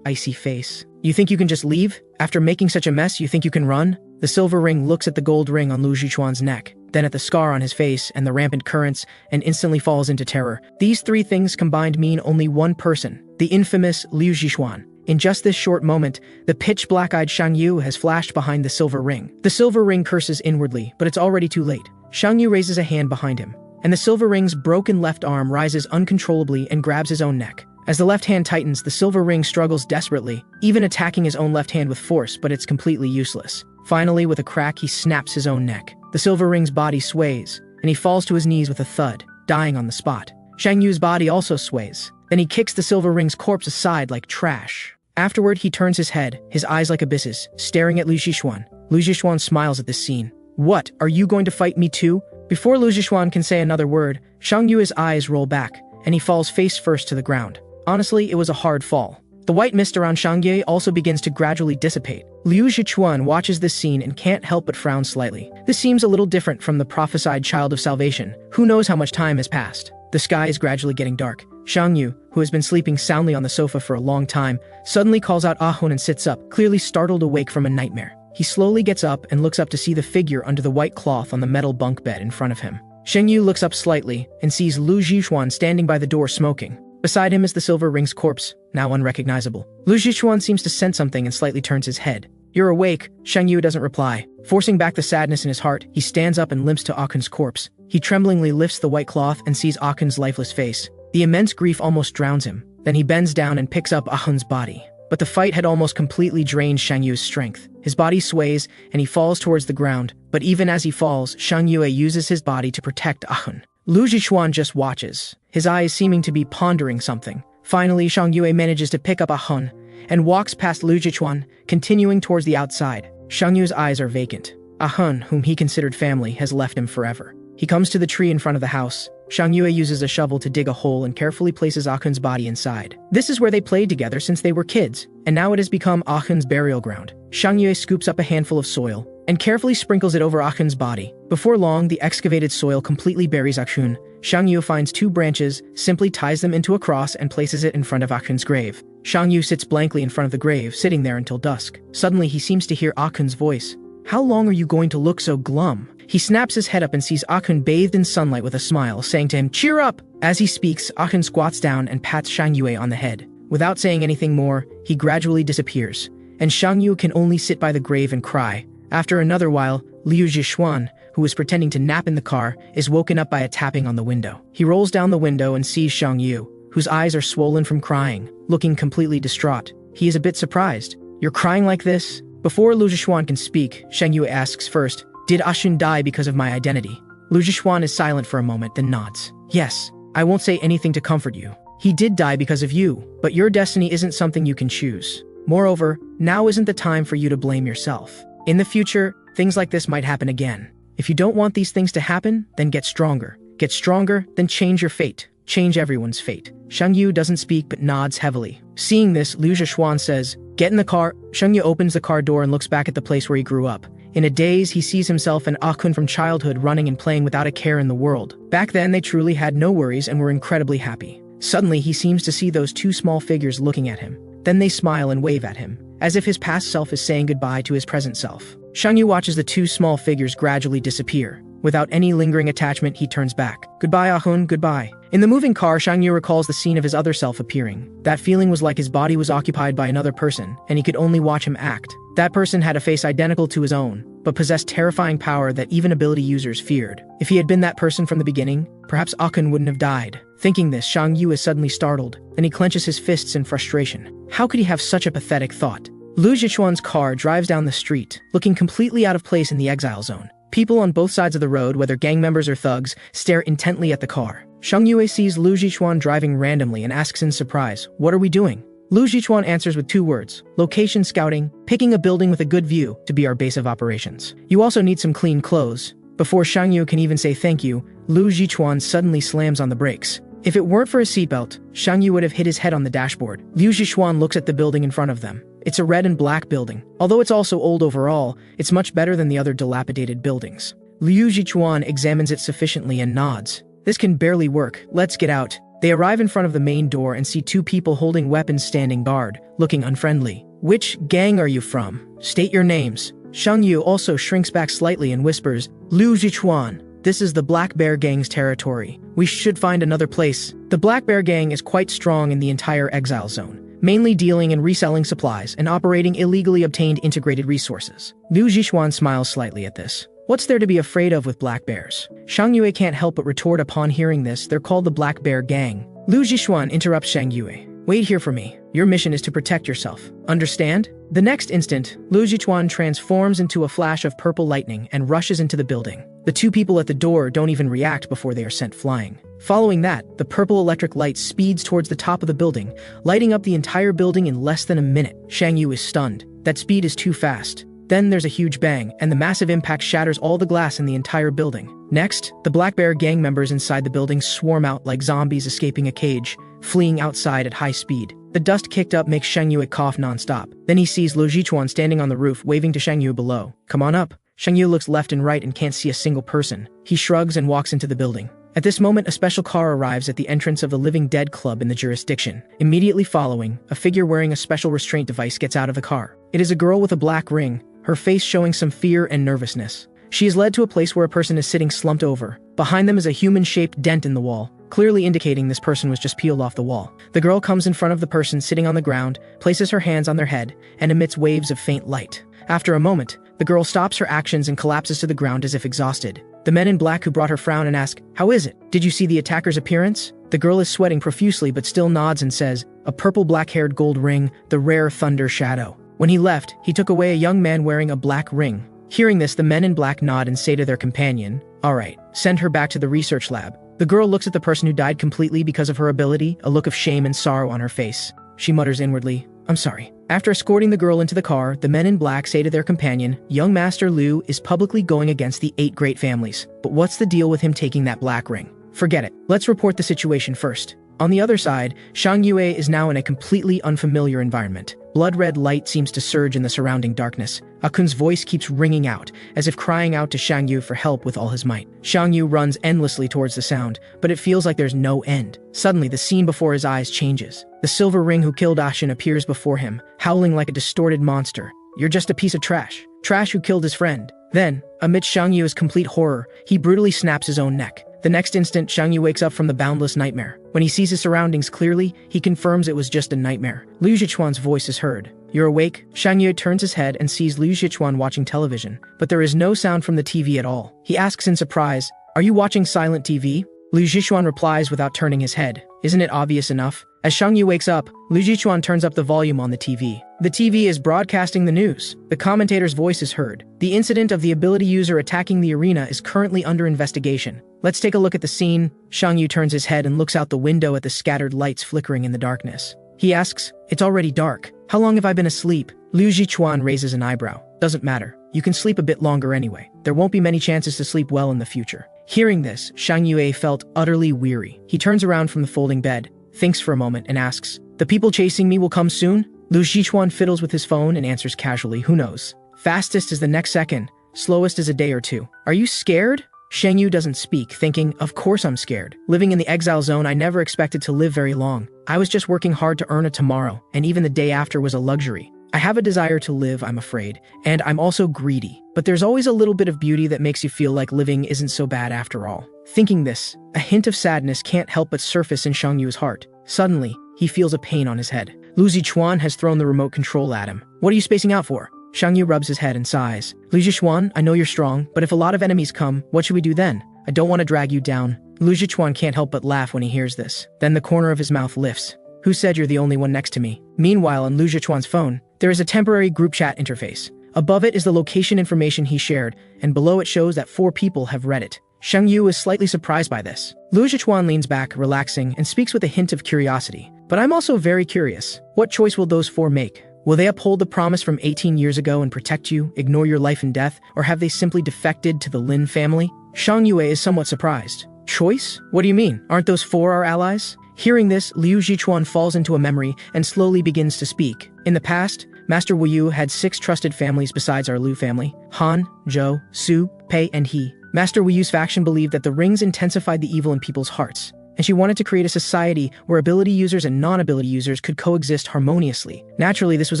icy face. You think you can just leave? After making such a mess, you think you can run? The silver ring looks at the gold ring on Lu Zhichuan's neck, then at the scar on his face and the rampant currents, and instantly falls into terror. These three things combined mean only one person, the infamous Liu Zhichuan. In just this short moment, the pitch-black-eyed Shang Yu has flashed behind the silver ring. The silver ring curses inwardly, but it's already too late. Shang Yu raises a hand behind him, and the silver ring's broken left arm rises uncontrollably and grabs his own neck. As the left hand tightens, the silver ring struggles desperately, even attacking his own left hand with force, but it's completely useless. Finally, with a crack, he snaps his own neck. The silver ring's body sways, and he falls to his knees with a thud, dying on the spot. Shang Yu's body also sways. Then he kicks the silver ring's corpse aside like trash. Afterward, he turns his head, his eyes like abysses, staring at Lu Zhichuan. Lu Zhichuan smiles at this scene. What, are you going to fight me too? Before Lu Zhichuan can say another word, Shang Yu's eyes roll back, and he falls face first to the ground. Honestly, it was a hard fall. The white mist around Shang Yu also begins to gradually dissipate. Liu Zhichuan watches this scene and can't help but frown slightly. This seems a little different from the prophesied child of salvation. Who knows how much time has passed? The sky is gradually getting dark. Shang Yu, who has been sleeping soundly on the sofa for a long time, suddenly calls out Ahun and sits up, clearly startled awake from a nightmare. He slowly gets up and looks up to see the figure under the white cloth on the metal bunk bed in front of him. Shang Yu looks up slightly and sees Lu Zhichuan standing by the door smoking. Beside him is the silver ring's corpse, now unrecognizable. Lu Zhichuan seems to sense something and slightly turns his head. You're awake, Shang Yu doesn't reply. Forcing back the sadness in his heart, he stands up and limps to Ahun's corpse. He tremblingly lifts the white cloth and sees Ahun's lifeless face. The immense grief almost drowns him. Then he bends down and picks up Ahun's body. But the fight had almost completely drained Shang Yu's strength. His body sways, and he falls towards the ground. But even as he falls, Shang Yue uses his body to protect Ahun. Lu Zhichuan just watches, his eyes seeming to be pondering something. Finally, Shang Yue manages to pick up Ahun and walks past Lu Zhichuan, continuing towards the outside. Shang Yu's eyes are vacant. Ahun, whom he considered family, has left him forever. He comes to the tree in front of the house. Shang Yue uses a shovel to dig a hole and carefully places Ahun's body inside. This is where they played together since they were kids, and now it has become Ahun's burial ground. Shang Yue scoops up a handful of soil and carefully sprinkles it over Ahun's body. Before long, the excavated soil completely buries Ahun. Shang Yu finds 2 branches, simply ties them into a cross and places it in front of Ahun's grave. Shang Yu sits blankly in front of the grave, sitting there until dusk. Suddenly, he seems to hear Ahun's voice. How long are you going to look so glum? He snaps his head up and sees Ahun bathed in sunlight with a smile, saying to him, cheer up! As he speaks, Ahun squats down and pats Shang Yue on the head. Without saying anything more, he gradually disappears, and Shang Yu can only sit by the grave and cry. After another while, Liu Zhichuan, who was pretending to nap in the car, is woken up by a tapping on the window. He rolls down the window and sees Shang Yu, whose eyes are swollen from crying, looking completely distraught. He is a bit surprised. You're crying like this? Before Liu Zhichuan can speak, Shang Yu asks first, did Ahun die because of my identity? Liu Zhichuan is silent for a moment, then nods. Yes, I won't say anything to comfort you. He did die because of you, but your destiny isn't something you can choose. Moreover, now isn't the time for you to blame yourself. In the future, things like this might happen again. If you don't want these things to happen, then get stronger. Get stronger, then change your fate. Change everyone's fate. Shang Yu doesn't speak but nods heavily. Seeing this, Liu Zhichuan says, get in the car. Shang Yu opens the car door and looks back at the place where he grew up. In a daze, he sees himself and Ahun from childhood running and playing without a care in the world. Back then, they truly had no worries and were incredibly happy. Suddenly, he seems to see those 2 small figures looking at him. Then they smile and wave at him, as if his past self is saying goodbye to his present self. Shang Yu watches the 2 small figures gradually disappear. Without any lingering attachment, he turns back. Goodbye, Ahun, goodbye. In the moving car, Shang Yu recalls the scene of his other self appearing. That feeling was like his body was occupied by another person, and he could only watch him act. That person had a face identical to his own, but possessed terrifying power that even ability users feared. If he had been that person from the beginning, perhaps Ahun wouldn't have died. Thinking this, Shang Yu is suddenly startled, and he clenches his fists in frustration. How could he have such a pathetic thought? Liu Zhichuan's car drives down the street, looking completely out of place in the exile zone. People on both sides of the road, whether gang members or thugs, stare intently at the car. Shang Yue sees Lu Jichuan driving randomly and asks in surprise, "What are we doing?" Lu Jichuan answers with 2 words, "Location scouting, picking a building with a good view to be our base of operations. You also need some clean clothes." Before Shang Yue can even say thank you, Lu Jichuan suddenly slams on the brakes. If it weren't for his seatbelt, Shang Yue would have hit his head on the dashboard. Liu Zixuan looks at the building in front of them. It's a red and black building. Although it's also old overall, it's much better than the other dilapidated buildings. Liu Zixuan examines it sufficiently and nods. "This can barely work. Let's get out." They arrive in front of the main door and see 2 people holding weapons standing guard, looking unfriendly. "Which gang are you from? State your names." Shang Yu also shrinks back slightly and whispers, "Liu Zixuan. This is the Black Bear Gang's territory. We should find another place." The Black Bear Gang is quite strong in the entire exile zone, mainly dealing and reselling supplies and operating illegally obtained integrated resources. Liu Zixuan smiles slightly at this. What's there to be afraid of with black bears? Shang Yue can't help but retort upon hearing this. They're called the Black Bear Gang. Liu Zixuan interrupts Shang Yue. "Wait here for me. Your mission is to protect yourself. Understand?" The next instant, Liu Zixuan transforms into a flash of purple lightning and rushes into the building. The 2 people at the door don't even react before they are sent flying. Following that, the purple electric light speeds towards the top of the building, lighting up the entire building in less than a minute. Shang Yu is stunned. That speed is too fast. Then there's a huge bang, and the massive impact shatters all the glass in the entire building. Next, the Black Bear Gang members inside the building swarm out like zombies escaping a cage, fleeing outside at high speed. The dust kicked up makes Shang Yu cough non-stop. Then he sees Liu Zixuan standing on the roof, waving to Shang Yu below. "Come on up." Shang Yu looks left and right and can't see a single person. He shrugs and walks into the building. At this moment, a special car arrives at the entrance of the Living Dead Club in the jurisdiction. Immediately following, a figure wearing a special restraint device gets out of the car. It is a girl with a black ring, her face showing some fear and nervousness. She is led to a place where a person is sitting slumped over. Behind them is a human-shaped dent in the wall, clearly indicating this person was just peeled off the wall. The girl comes in front of the person sitting on the ground, places her hands on their head, and emits waves of faint light. After a moment, the girl stops her actions and collapses to the ground as if exhausted. The men in black who brought her frown and ask, "How is it? Did you see the attacker's appearance?" The girl is sweating profusely but still nods and says, "A purple black-haired gold ring, the rare Thunder Shadow." When he left, he took away a young man wearing a black ring. Hearing this, the men in black nod and say to their companion, "All right, send her back to the research lab." The girl looks at the person who died completely because of her ability, a look of shame and sorrow on her face. She mutters inwardly, "I'm sorry." After escorting the girl into the car, the men in black say to their companion, "Young Master Liu is publicly going against the 8 great families. But what's the deal with him taking that black ring? Forget it. Let's report the situation first." On the other side, Shang Yue is now in a completely unfamiliar environment. Blood-red light seems to surge in the surrounding darkness. Akun's voice keeps ringing out, as if crying out to Shang Yu for help with all his might. Shang Yu runs endlessly towards the sound, but it feels like there's no end. Suddenly, the scene before his eyes changes. The silver ring who killed Ashin appears before him, howling like a distorted monster. "You're just a piece of trash. Trash who killed his friend." Then, amidst Shang Yu's complete horror, he brutally snaps his own neck. The next instant, Shang Yu wakes up from the boundless nightmare. When he sees his surroundings clearly, he confirms it was just a nightmare. Liu Zixuan's voice is heard. "You're awake?" Shang Yu turns his head and sees Liu Zixuan watching television, but there is no sound from the TV at all. He asks in surprise, "Are you watching silent TV?" Liu Zixuan replies without turning his head, "Isn't it obvious enough?" As Shang Yu wakes up, Liu Zixuan turns up the volume on the TV. The TV is broadcasting the news. The commentator's voice is heard. The incident of the ability user attacking the arena is currently under investigation. Let's take a look at the scene. Shang Yu turns his head and looks out the window at the scattered lights flickering in the darkness. He asks, "It's already dark. How long have I been asleep?" Liu Zixuan raises an eyebrow. "Doesn't matter. You can sleep a bit longer anyway. There won't be many chances to sleep well in the future." Hearing this, Shang Yue felt utterly weary. He turns around from the folding bed, thinks for a moment, and asks, "The people chasing me will come soon?" Liu Zixuan fiddles with his phone and answers casually, "Who knows? Fastest is the next second, slowest is a day or 2. Are you scared?" Shang Yu doesn't speak, thinking, "Of course I'm scared. Living in the exile zone, I never expected to live very long. I was just working hard to earn a tomorrow, and even the day after was a luxury. I have a desire to live, I'm afraid, and I'm also greedy. But there's always a little bit of beauty that makes you feel like living isn't so bad after all." Thinking this, a hint of sadness can't help but surface in Shang Yu's heart. Suddenly, he feels a pain on his head. Liu Zixuan has thrown the remote control at him. "What are you spacing out for?" Shang Yu rubs his head and sighs. "Liu Zixuan, I know you're strong, but if a lot of enemies come, what should we do then? I don't want to drag you down." Liu Zixuan can't help but laugh when he hears this. Then the corner of his mouth lifts. "Who said you're the only one next to me?" Meanwhile, on Liu Zixuan's phone, there is a temporary group chat interface. Above it is the location information he shared, and below it shows that 4 people have read it. Sheng Yu is slightly surprised by this. Liu Zhichuan leans back, relaxing, and speaks with a hint of curiosity. But I'm also very curious. What choice will those four make? Will they uphold the promise from 18 years ago and protect you, ignore your life and death, or have they simply defected to the Lin family? Shang Yue is somewhat surprised. Choice? What do you mean? Aren't those four our allies? Hearing this, Liu Zhichuan falls into a memory and slowly begins to speak. In the past, Master Wu Yu had 6 trusted families besides our Liu family: Han, Zhou, Su, Pei, and He. Master Wu Yu's faction believed that the rings intensified the evil in people's hearts, and she wanted to create a society where ability users and non-ability users could coexist harmoniously. Naturally, this was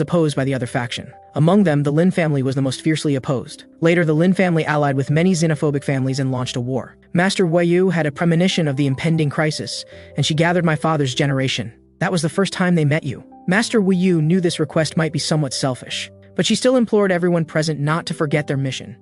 opposed by the other faction. Among them, the Lin family was the most fiercely opposed. Later, the Lin family allied with many xenophobic families and launched a war. Master Wu Yu had a premonition of the impending crisis, and she gathered my father's generation. That was the first time they met you. Master Wu Yu knew this request might be somewhat selfish, but she still implored everyone present not to forget their mission.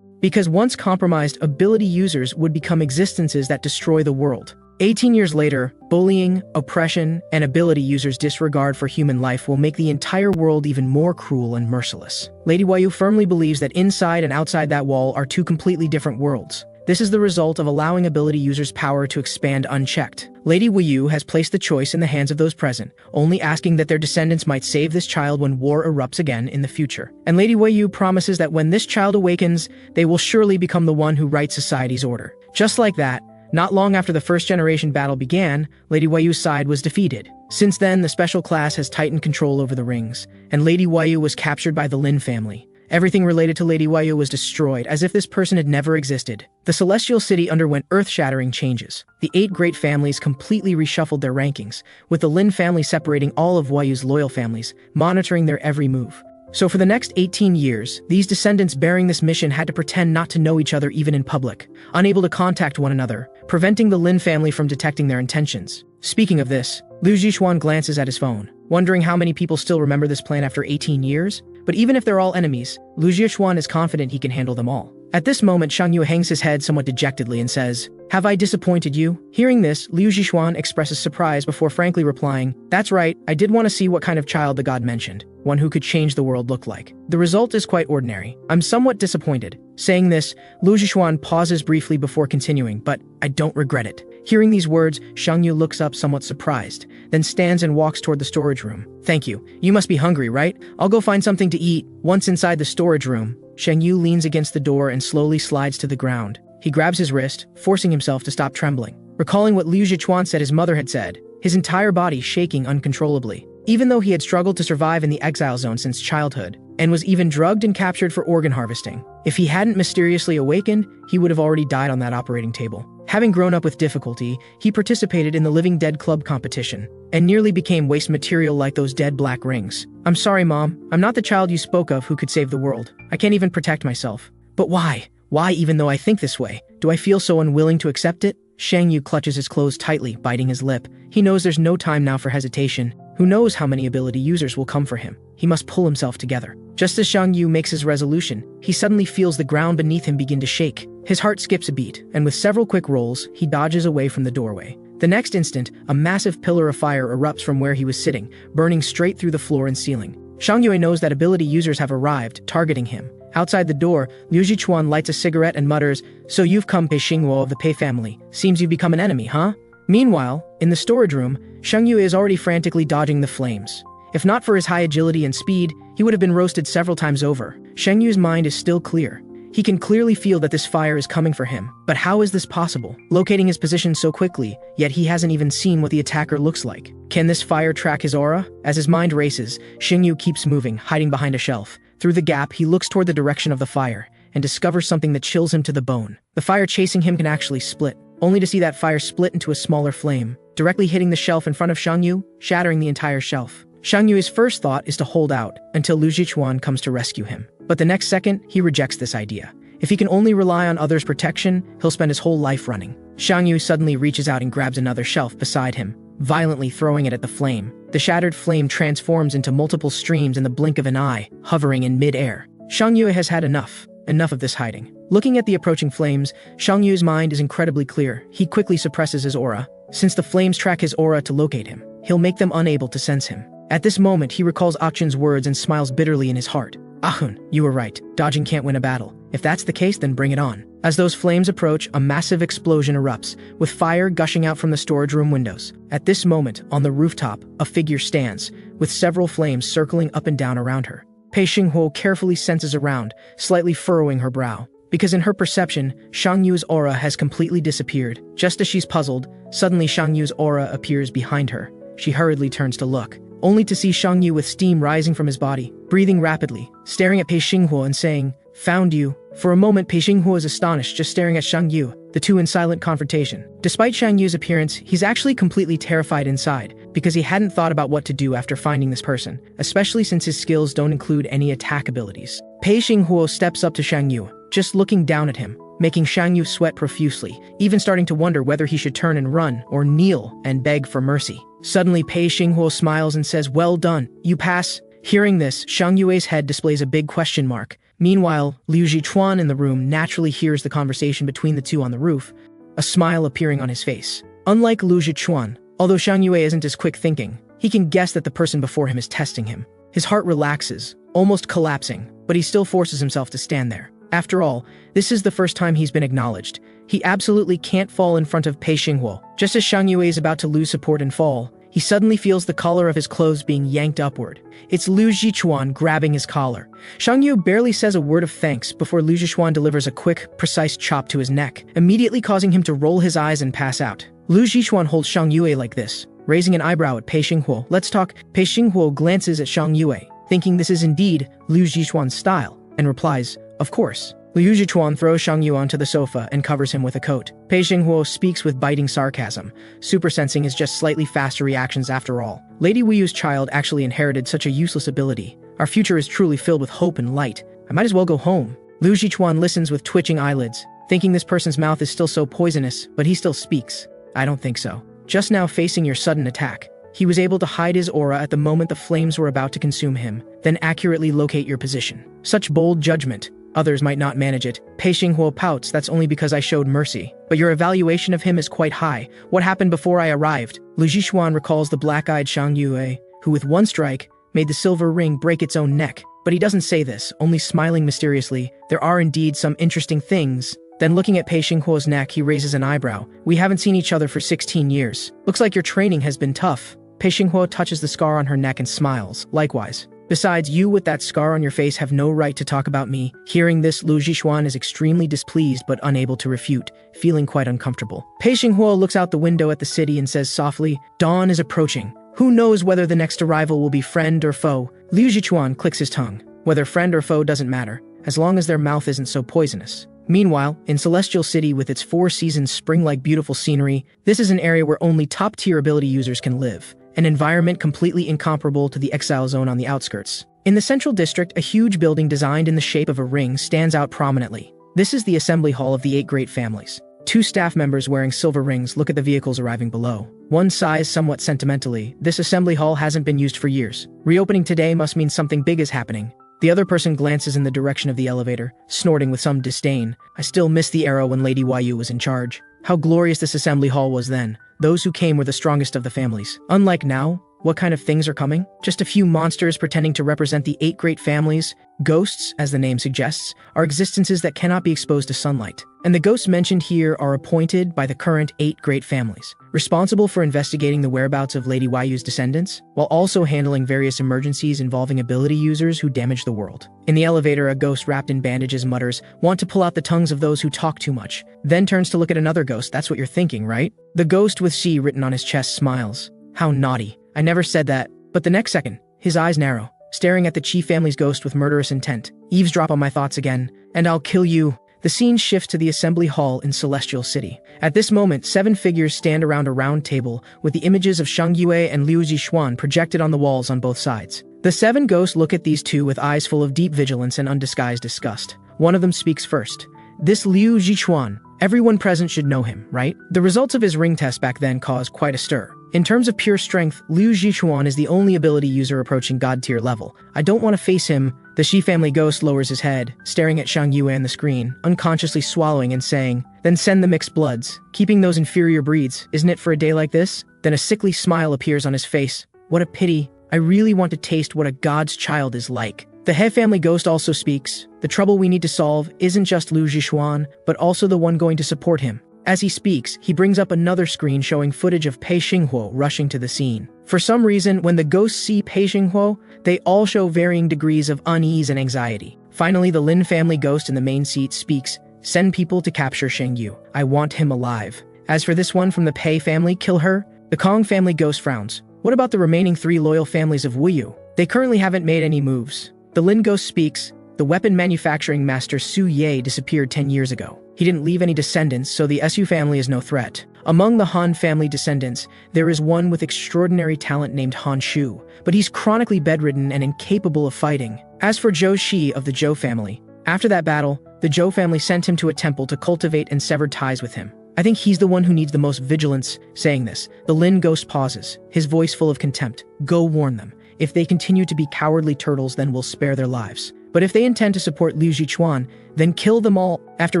Because once compromised, ability users would become existences that destroy the world. 18 years later, bullying, oppression, and ability users' disregard for human life will make the entire world even more cruel and merciless. Lady Wu Yu firmly believes that inside and outside that wall are 2 completely different worlds. This is the result of allowing ability users' power to expand unchecked. Lady Wu Yu has placed the choice in the hands of those present, only asking that their descendants might save this child when war erupts again in the future. And Lady Wu Yu promises that when this child awakens, they will surely become the one who rights society's order. Just like that, not long after the first generation battle began, Lady Wu Yu's side was defeated. Since then, the special class has tightened control over the rings, and Lady Wu Yu was captured by the Lin family. Everything related to Lady Wu Yu was destroyed, as if this person had never existed. The Celestial City underwent earth-shattering changes. The 8 great families completely reshuffled their rankings, with the Lin family separating all of Wu Yu's loyal families, monitoring their every move. So for the next 18 years, these descendants bearing this mission had to pretend not to know each other even in public, unable to contact one another, preventing the Lin family from detecting their intentions. Speaking of this, Liu Zhichuan glances at his phone, wondering how many people still remember this plan after 18 years? But even if they're all enemies, Liu Zhichuan is confident he can handle them all. At this moment, Shang Yu hangs his head somewhat dejectedly and says, "Have I disappointed you?" Hearing this, Liu Zhichuan expresses surprise before frankly replying, "That's right, I did want to see what kind of child the god mentioned, one who could change the world look like. The result is quite ordinary. I'm somewhat disappointed." Saying this, Liu Zhichuan pauses briefly before continuing, "But I don't regret it." Hearing these words, Shang Yu looks up somewhat surprised, then stands and walks toward the storage room. "Thank you. You must be hungry, right? I'll go find something to eat." Once inside the storage room, Shang Yu leans against the door and slowly slides to the ground. He grabs his wrist, forcing himself to stop trembling. Recalling what Liu Zhichuan said his mother had said, his entire body shaking uncontrollably. Even though he had struggled to survive in the exile zone since childhood, and was even drugged and captured for organ harvesting, if he hadn't mysteriously awakened, he would have already died on that operating table. Having grown up with difficulty, he participated in the Living Dead Club competition, and nearly became waste material like those dead black rings. "I'm sorry, Mom. I'm not the child you spoke of who could save the world. I can't even protect myself." "But why? Why, even though I think this way? Do I feel so unwilling to accept it?" Shang Yu clutches his clothes tightly, biting his lip. He knows there's no time now for hesitation. Who knows how many ability users will come for him? He must pull himself together. Just as Shang Yu makes his resolution, he suddenly feels the ground beneath him begin to shake. His heart skips a beat, and with several quick rolls, he dodges away from the doorway. The next instant, a massive pillar of fire erupts from where he was sitting, burning straight through the floor and ceiling. Shang Yu knows that ability users have arrived, targeting him. Outside the door, Liu Zhichuan lights a cigarette and mutters, "So you've come, Pei Xingwo of the Pei family. Seems you've become an enemy, huh?" Meanwhile, in the storage room, Shang Yu is already frantically dodging the flames. If not for his high agility and speed, he would have been roasted several times over. Shang Yu's mind is still clear. He can clearly feel that this fire is coming for him. But how is this possible? Locating his position so quickly, yet he hasn't even seen what the attacker looks like. Can this fire track his aura? As his mind races, Shang Yu keeps moving, hiding behind a shelf. Through the gap, he looks toward the direction of the fire, and discovers something that chills him to the bone. The fire chasing him can actually split, only to see that fire split into a smaller flame, directly hitting the shelf in front of Shang Yu, shattering the entire shelf. Shang Yu's first thought is to hold out until Liu Zhichuan comes to rescue him. But the next second, he rejects this idea. If he can only rely on others' protection, he'll spend his whole life running. Shang Yu suddenly reaches out and grabs another shelf beside him, violently throwing it at the flame. The shattered flame transforms into multiple streams in the blink of an eye, hovering in mid-air. Shang Yu has had enough of this hiding. Looking at the approaching flames, Shang Yu's mind is incredibly clear. He quickly suppresses his aura. Since the flames track his aura to locate him, he'll make them unable to sense him. At this moment, he recalls Achun's words and smiles bitterly in his heart. "Achun, you were right. Dodging can't win a battle. If that's the case, then bring it on." As those flames approach, a massive explosion erupts, with fire gushing out from the storage room windows. At this moment, on the rooftop, a figure stands, with several flames circling up and down around her. Pei Xinghuo carefully senses around, slightly furrowing her brow. Because in her perception, Shang Yu's aura has completely disappeared. Just as she's puzzled, suddenly Shang Yu's aura appears behind her. She hurriedly turns to look, only to see Shang Yu with steam rising from his body, breathing rapidly, staring at Pei Xinghuo and saying, "Found you." For a moment, Pei Xinghuo is astonished, just staring at Shang Yu, the two in silent confrontation. Despite Shang Yu's appearance, he's actually completely terrified inside, because he hadn't thought about what to do after finding this person, especially since his skills don't include any attack abilities. Pei Xinghuo steps up to Shang Yu, just looking down at him, making Shang Yu sweat profusely, even starting to wonder whether he should turn and run or kneel and beg for mercy. Suddenly, Pei Xinghuo smiles and says, "Well done, you pass." Hearing this, Shang Yu's head displays a big question mark. Meanwhile, Liu Zhichuan in the room naturally hears the conversation between the two on the roof, a smile appearing on his face. Unlike Liu Zhichuan, although Shang Yue isn't as quick thinking, he can guess that the person before him is testing him. His heart relaxes, almost collapsing, but he still forces himself to stand there. After all, this is the first time he's been acknowledged. He absolutely can't fall in front of Pei Xinghuo. Just as Shang Yue is about to lose support and fall, he suddenly feels the collar of his clothes being yanked upward. It's Liu Zhichuan grabbing his collar. Shang Yu barely says a word of thanks before Liu Zhichuan delivers a quick, precise chop to his neck, immediately causing him to roll his eyes and pass out. Liu Zhichuan holds Shang Yue like this, raising an eyebrow at Pei Xinghuo. "Let's talk." Pei Xinghuo glances at Shang Yue, thinking this is indeed Liu Zhichuan's style, and replies, "Of course." Liu Zhichuan throws Shang Yu onto the sofa and covers him with a coat. Pei Xinghuo speaks with biting sarcasm. Super sensing is just slightly faster reactions after all. Lady Weiyu's child actually inherited such a useless ability. Our future is truly filled with hope and light. I might as well go home. Liu Zhichuan listens with twitching eyelids, thinking this person's mouth is still so poisonous, but he still speaks. "I don't think so. Just now facing your sudden attack, he was able to hide his aura at the moment the flames were about to consume him, then accurately locate your position. Such bold judgment. Others might not manage it." Pei Xinghuo pouts, "That's only because I showed mercy. But your evaluation of him is quite high. What happened before I arrived?" Liu Zhichuan recalls the black-eyed Shang Yue, who with one strike, made the silver ring break its own neck. But he doesn't say this, only smiling mysteriously. "There are indeed some interesting things." Then looking at Pei Xinghuo's neck, he raises an eyebrow. "We haven't seen each other for 16 years. Looks like your training has been tough." Pei Xinghuo touches the scar on her neck and smiles. "Likewise. Besides, you with that scar on your face have no right to talk about me." Hearing this, Liu Zhichuan is extremely displeased but unable to refute, feeling quite uncomfortable. Pei Xinghuo looks out the window at the city and says softly, "Dawn is approaching. Who knows whether the next arrival will be friend or foe?" Liu Zhichuan clicks his tongue. Whether friend or foe doesn't matter, as long as their mouth isn't so poisonous. Meanwhile, in Celestial City with its 4 seasons spring-like beautiful scenery, this is an area where only top-tier ability users can live. An environment completely incomparable to the exile zone on the outskirts. In the central district, a huge building designed in the shape of a ring stands out prominently. This is the assembly hall of the 8 great families. 2 staff members wearing silver rings look at the vehicles arriving below. One sighs somewhat sentimentally. This assembly hall hasn't been used for years. Reopening today must mean something big is happening. The other person glances in the direction of the elevator, snorting with some disdain. "I still miss the era when Lady Weiyou was in charge. How glorious this assembly hall was then. Those who came were the strongest of the families. Unlike now, what kind of things are coming? Just a few monsters pretending to represent the 8 great families. Ghosts, as the name suggests, are existences that cannot be exposed to sunlight. And the ghosts mentioned here are appointed by the current 8 great families, responsible for investigating the whereabouts of Lady Weiyu's descendants, while also handling various emergencies involving ability users who damage the world." In the elevator, a ghost wrapped in bandages mutters, "Want to pull out the tongues of those who talk too much." Then turns to look at another ghost. "That's what you're thinking, right?" The ghost with C written on his chest smiles. "How naughty. I never said that." But the next second, his eyes narrow, staring at the Chi family's ghost with murderous intent. "Eavesdrop on my thoughts again, and I'll kill you." The scene shifts to the assembly hall in Celestial City. At this moment, 7 figures stand around a round table with the images of Shang Yue and Liu Zhichuan projected on the walls on both sides. The 7 ghosts look at these two with eyes full of deep vigilance and undisguised disgust. One of them speaks first. "This Liu Zhichuan, everyone present should know him, right?" The results of his ring test back then caused quite a stir. In terms of pure strength, Liu Zhichuan is the only ability user approaching God-tier level. "I don't want to face him." The Shi family ghost lowers his head, staring at Shang Yue and the screen, unconsciously swallowing and saying, "Then send the mixed bloods. Keeping those inferior breeds, isn't it for a day like this?" Then a sickly smile appears on his face. "What a pity. I really want to taste what a god's child is like." The He family ghost also speaks. The trouble we need to solve isn't just Liu Zixuan, but also the one going to support him. As he speaks, he brings up another screen showing footage of Pei Xinghuo rushing to the scene. For some reason, when the ghosts see Pei Xinghuo, they all show varying degrees of unease and anxiety. Finally, the Lin family ghost in the main seat speaks. Send people to capture Sheng Yu. I want him alive. As for this one from the Pei family, kill her. The Kong family ghost frowns. What about the remaining 3 loyal families of Wuyu? They currently haven't made any moves. The Lin ghost speaks. The weapon manufacturing master Su Ye disappeared 10 years ago. He didn't leave any descendants, so the Su family is no threat. Among the Han family descendants, there is one with extraordinary talent named Han Shu, but he's chronically bedridden and incapable of fighting. As for Zhou Shi of the Zhou family, after that battle, the Zhou family sent him to a temple to cultivate and sever ties with him. I think he's the one who needs the most vigilance. Saying this, the Lin ghost pauses, his voice full of contempt. Go warn them. If they continue to be cowardly turtles, then we'll spare their lives. But if they intend to support Liu Zixuan, then kill them all. After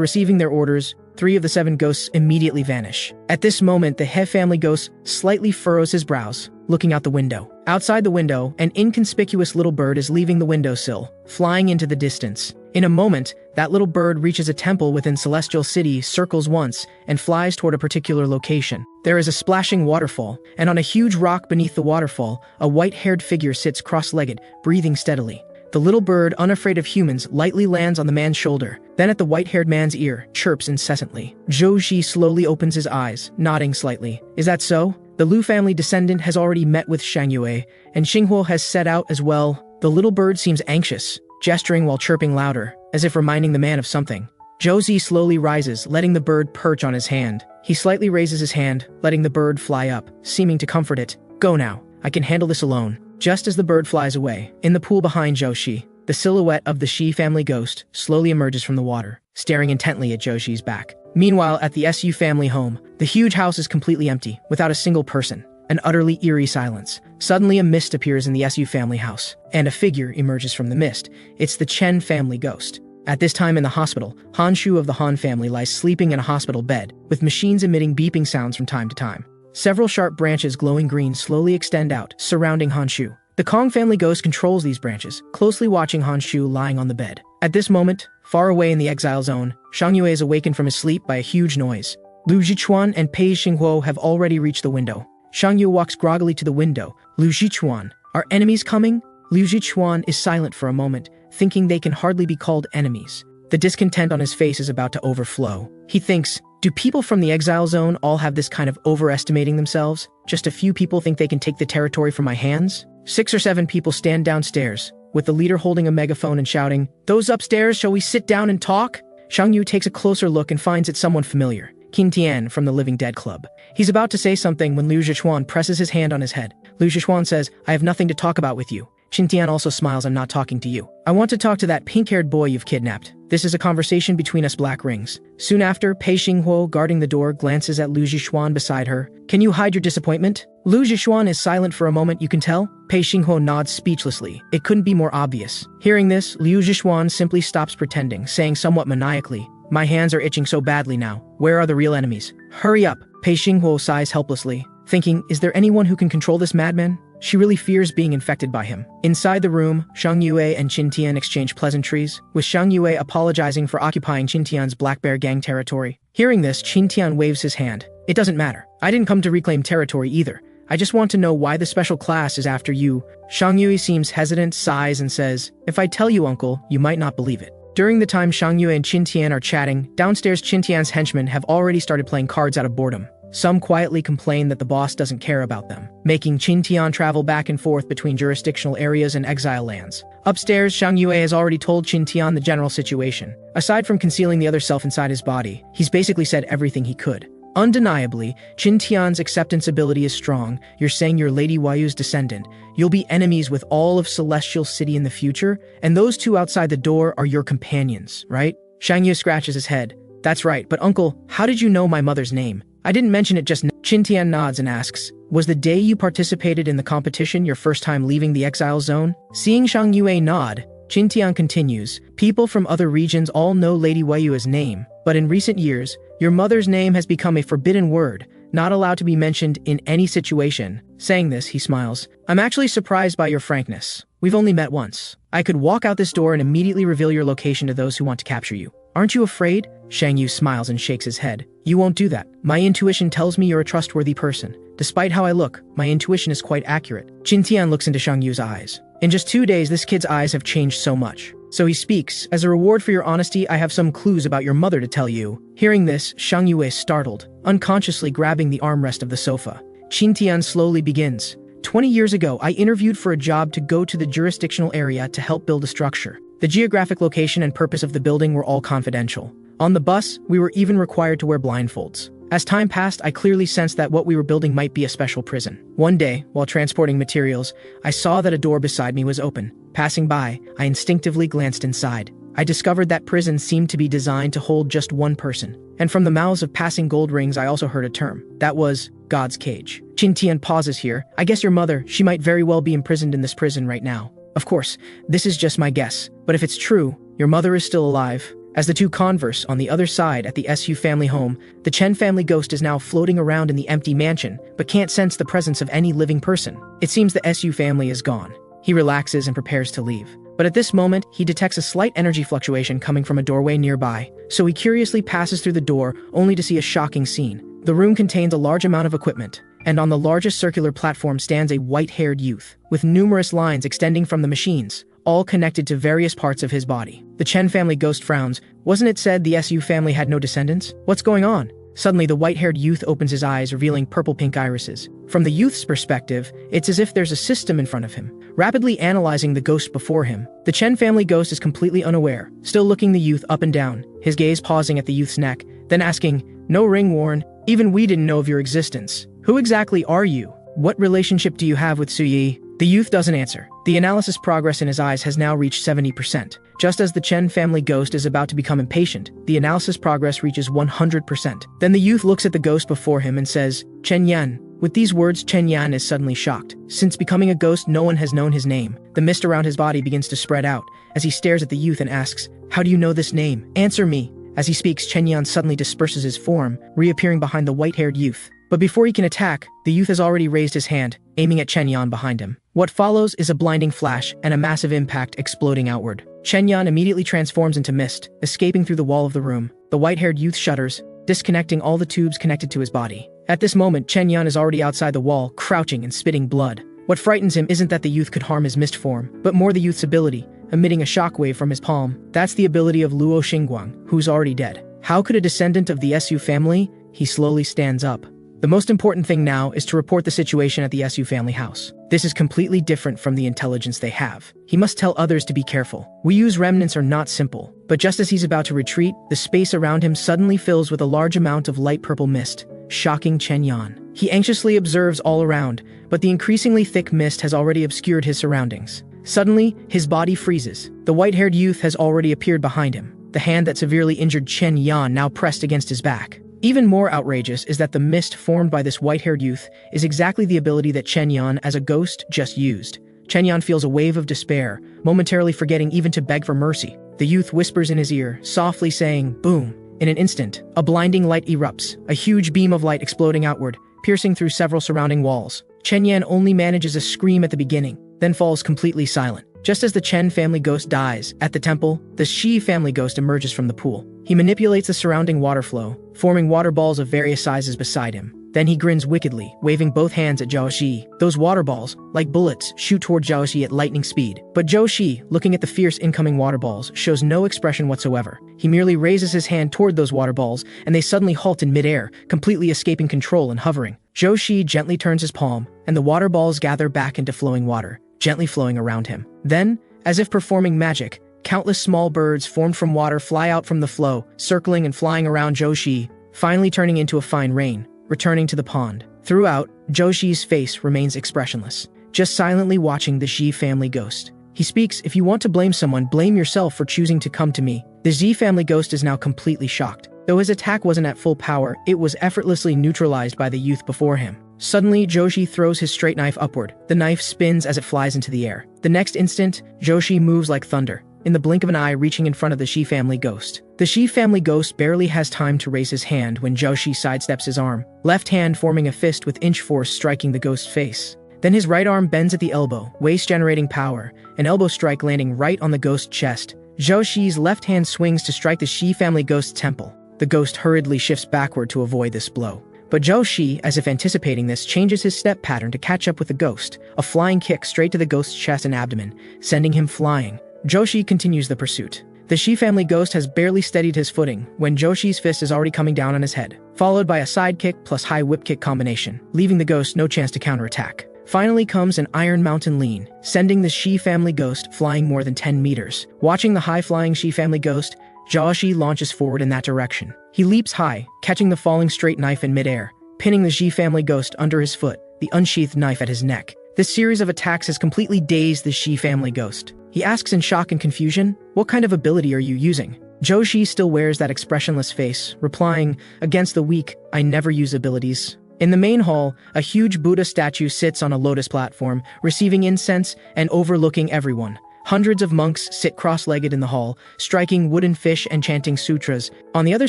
receiving their orders, 3 of the 7 ghosts immediately vanish. At this moment, the He family ghost slightly furrows his brows, looking out the window. Outside the window, an inconspicuous little bird is leaving the windowsill, flying into the distance. In a moment, that little bird reaches a temple within Celestial City, circles once, and flies toward a particular location. There is a splashing waterfall, and on a huge rock beneath the waterfall, a white-haired figure sits cross-legged, breathing steadily. The little bird, unafraid of humans, lightly lands on the man's shoulder, then at the white-haired man's ear, chirps incessantly. Zhou Shi slowly opens his eyes, nodding slightly. Is that so? The Liu family descendant has already met with Shang Yue, and Xinghuo has set out as well. The little bird seems anxious, gesturing while chirping louder, as if reminding the man of something. Zhou Zi slowly rises, letting the bird perch on his hand. He slightly raises his hand, letting the bird fly up, seeming to comfort it. Go now. I can handle this alone. Just as the bird flies away, in the pool behind Zhou Shi, the silhouette of the Shi family ghost slowly emerges from the water, staring intently at Zhou Shi's back. Meanwhile, at the Su family home, the huge house is completely empty, without a single person. An utterly eerie silence. Suddenly a mist appears in the Su family house, and a figure emerges from the mist. It's the Chen family ghost. At this time in the hospital, Han Shu of the Han family lies sleeping in a hospital bed, with machines emitting beeping sounds from time to time. Several sharp branches glowing green slowly extend out, surrounding Han Shu. The Kong family ghost controls these branches, closely watching Han Shu lying on the bed. At this moment, far away in the exile zone, Shang Yue is awakened from his sleep by a huge noise. Liu Zixuan and Pei Xinghuo have already reached the window. Shang Yue walks groggily to the window. Liu Zixuan, are enemies coming? Liu Zixuan is silent for a moment, thinking they can hardly be called enemies. The discontent on his face is about to overflow. He thinks, do people from the exile zone all have this kind of overestimating themselves? Just a few people think they can take the territory from my hands? 6 or 7 people stand downstairs, with the leader holding a megaphone and shouting, "Those upstairs, shall we sit down and talk?" Shang Yu takes a closer look and finds it someone familiar, Qin Tian from the Living Dead Club. He's about to say something when Liu Zixuan presses his hand on his head. Liu Zixuan says, "I have nothing to talk about with you." Qin Tian also smiles. "I'm not talking to you. I want to talk to that pink-haired boy you've kidnapped. This is a conversation between us black rings." Soon after, Pei Xinghuo, guarding the door, glances at Liu Zixuan beside her. "Can you hide your disappointment?" Liu Zixuan is silent for a moment. "You can tell?" Pei Xinghuo nods speechlessly. It couldn't be more obvious. Hearing this, Liu Zixuan simply stops pretending, saying somewhat maniacally, "My hands are itching so badly now. Where are the real enemies? Hurry up." Pei Xinghuo sighs helplessly, thinking, is there anyone who can control this madman? She really fears being infected by him. Inside the room, Shang Yue and Qin Tian exchange pleasantries, with Shang Yue apologizing for occupying Qin Tian's Black Bear gang territory. Hearing this, Qin Tian waves his hand. "It doesn't matter. I didn't come to reclaim territory either. I just want to know why the special class is after you." Shang Yue seems hesitant, sighs, and says, "If I tell you, uncle, you might not believe it." During the time Shang Yue and Qin Tian are chatting, downstairs Qin Tian's henchmen have already started playing cards out of boredom. Some quietly complain that the boss doesn't care about them, making Qin Tian travel back and forth between jurisdictional areas and exile lands. Upstairs, Shang Yue has already told Qin Tian the general situation. Aside from concealing the other self inside his body, he's basically said everything he could. Undeniably, Qin Tian's acceptance ability is strong. You're saying you're Lady Huayu's descendant. You'll be enemies with all of Celestial City in the future, and those 2 outside the door are your companions, right? Shang Yue scratches his head. "That's right, but uncle, how did you know my mother's name? I didn't mention it just now." Qin Tian nods and asks, "Was the day you participated in the competition your first time leaving the exile zone?" Seeing Shang Yue nod, Qin Tian continues, "People from other regions all know Lady Huayu as name, but in recent years, your mother's name has become a forbidden word. not allowed to be mentioned in any situation. Saying this, he smiles. I'm actually surprised by your frankness. We've only met once. I could walk out this door and immediately reveal your location to those who want to capture you. Aren't you afraid? Shang Yu smiles and shakes his head. You won't do that. My intuition tells me you're a trustworthy person. Despite how I look, my intuition is quite accurate. Qin Tian looks into Shang Yu's eyes. In just 2 days, this kid's eyes have changed so much. So he speaks, as a reward for your honesty, I have some clues about your mother to tell you. Hearing this, Shang Yu is startled, unconsciously grabbing the armrest of the sofa. Qin Tian slowly begins. 20 years ago, I interviewed for a job to go to the jurisdictional area to help build a structure. The geographic location and purpose of the building were all confidential. On the bus, we were even required to wear blindfolds. As time passed, I clearly sensed that what we were building might be a special prison. One day, while transporting materials, I saw that a door beside me was open. Passing by, I instinctively glanced inside. I discovered that prison seemed to be designed to hold just one person. And from the mouths of passing gold rings, I also heard a term. That was God's cage. Qin Tian pauses here. I guess your mother, she might very well be imprisoned in this prison right now. Of course, this is just my guess, but if it's true, your mother is still alive. As the two converse on the other side at the Su family home, the Chen family ghost is now floating around in the empty mansion, but can't sense the presence of any living person. It seems the Su family is gone. He relaxes and prepares to leave. But at this moment, he detects a slight energy fluctuation coming from a doorway nearby, so he curiously passes through the door, only to see a shocking scene. The room contains a large amount of equipment, and on the largest circular platform stands a white-haired youth, with numerous lines extending from the machines, all connected to various parts of his body. The Chen family ghost frowns. Wasn't it said the Su family had no descendants? What's going on? Suddenly, the white-haired youth opens his eyes, revealing purple-pink irises. From the youth's perspective, it's as if there's a system in front of him, rapidly analyzing the ghost before him. The Chen family ghost is completely unaware, still looking the youth up and down, his gaze pausing at the youth's neck, then asking, No ring worn, even we didn't know of your existence. Who exactly are you? What relationship do you have with Su Yi? The youth doesn't answer. The analysis progress in his eyes has now reached 70%. Just as the Chen family ghost is about to become impatient, the analysis progress reaches 100%. Then the youth looks at the ghost before him and says, Chen Yan. With these words, Chen Yan is suddenly shocked. Since becoming a ghost, no one has known his name. The mist around his body begins to spread out, as he stares at the youth and asks, How do you know this name? Answer me. As he speaks, Chen Yan suddenly disperses his form, reappearing behind the white-haired youth. But before he can attack, the youth has already raised his hand, aiming at Chen Yan behind him. What follows is a blinding flash and a massive impact exploding outward. Chen Yan immediately transforms into mist, escaping through the wall of the room. The white-haired youth shudders, disconnecting all the tubes connected to his body. At this moment, Chen Yan is already outside the wall, crouching and spitting blood. What frightens him isn't that the youth could harm his mist form, but more the youth's ability, emitting a shockwave from his palm. That's the ability of Luo Xingguang, who's already dead. How could a descendant of the Su family? He slowly stands up. The most important thing now is to report the situation at the Su family house. This is completely different from the intelligence they have. He must tell others to be careful. We use remnants are not simple. But just as he's about to retreat, the space around him suddenly fills with a large amount of light purple mist, shocking Chen Yan. He anxiously observes all around, but the increasingly thick mist has already obscured his surroundings. Suddenly, his body freezes. The white-haired youth has already appeared behind him, the hand that severely injured Chen Yan now pressed against his back. Even more outrageous is that the mist formed by this white-haired youth is exactly the ability that Chen Yan as a ghost just used. Chen Yan feels a wave of despair, momentarily forgetting even to beg for mercy. The youth whispers in his ear, softly saying, boom. In an instant, a blinding light erupts, a huge beam of light exploding outward, piercing through several surrounding walls. Chen Yan only manages a scream at the beginning, then falls completely silent. Just as the Chen family ghost dies, at the temple, the Shi family ghost emerges from the pool. He manipulates the surrounding water flow, forming water balls of various sizes beside him. Then he grins wickedly, waving both hands at Zhao Shi. Those water balls, like bullets, shoot toward Zhao Shi at lightning speed. But Zhao Shi, looking at the fierce incoming water balls, shows no expression whatsoever. He merely raises his hand toward those water balls, and they suddenly halt in midair, completely escaping control and hovering. Zhao Shi gently turns his palm, and the water balls gather back into flowing water, gently flowing around him. Then, as if performing magic, countless small birds formed from water fly out from the flow, circling and flying around Zhao Shi, finally turning into a fine rain, returning to the pond. Throughout, Zhao Shi's face remains expressionless, just silently watching the Xi family ghost. He speaks, if you want to blame someone, blame yourself for choosing to come to me. The Xi family ghost is now completely shocked. Though his attack wasn't at full power, it was effortlessly neutralized by the youth before him. Suddenly, Zhao Shi throws his straight knife upward. The knife spins as it flies into the air. The next instant, Zhao Shi moves like thunder, in the blink of an eye reaching in front of the Shi family ghost. The Shi family ghost barely has time to raise his hand when Zhao Shi sidesteps his arm, left hand forming a fist with inch force striking the ghost's face. Then his right arm bends at the elbow, waist generating power, an elbow strike landing right on the ghost's chest. Zhao Shi's left hand swings to strike the Shi family ghost's temple. The ghost hurriedly shifts backward to avoid this blow. But Zhao Shi, as if anticipating this, changes his step pattern to catch up with the ghost, a flying kick straight to the ghost's chest and abdomen, sending him flying. Zhao Shi continues the pursuit. The Shi family ghost has barely steadied his footing when Zhao Shi's fist is already coming down on his head, followed by a side kick plus high whip kick combination, leaving the ghost no chance to counterattack. Finally comes an Iron Mountain lean, sending the Shi family ghost flying more than 10 meters. Watching the high-flying Shi family ghost, Zhao Shi launches forward in that direction. He leaps high, catching the falling straight knife in midair, pinning the Shi family ghost under his foot, the unsheathed knife at his neck. This series of attacks has completely dazed the Shi family ghost. He asks in shock and confusion, "What kind of ability are you using?" Zhao Shi still wears that expressionless face, replying, "Against the weak, I never use abilities." In the main hall, a huge Buddha statue sits on a lotus platform, receiving incense and overlooking everyone. Hundreds of monks sit cross-legged in the hall, striking wooden fish and chanting sutras. On the other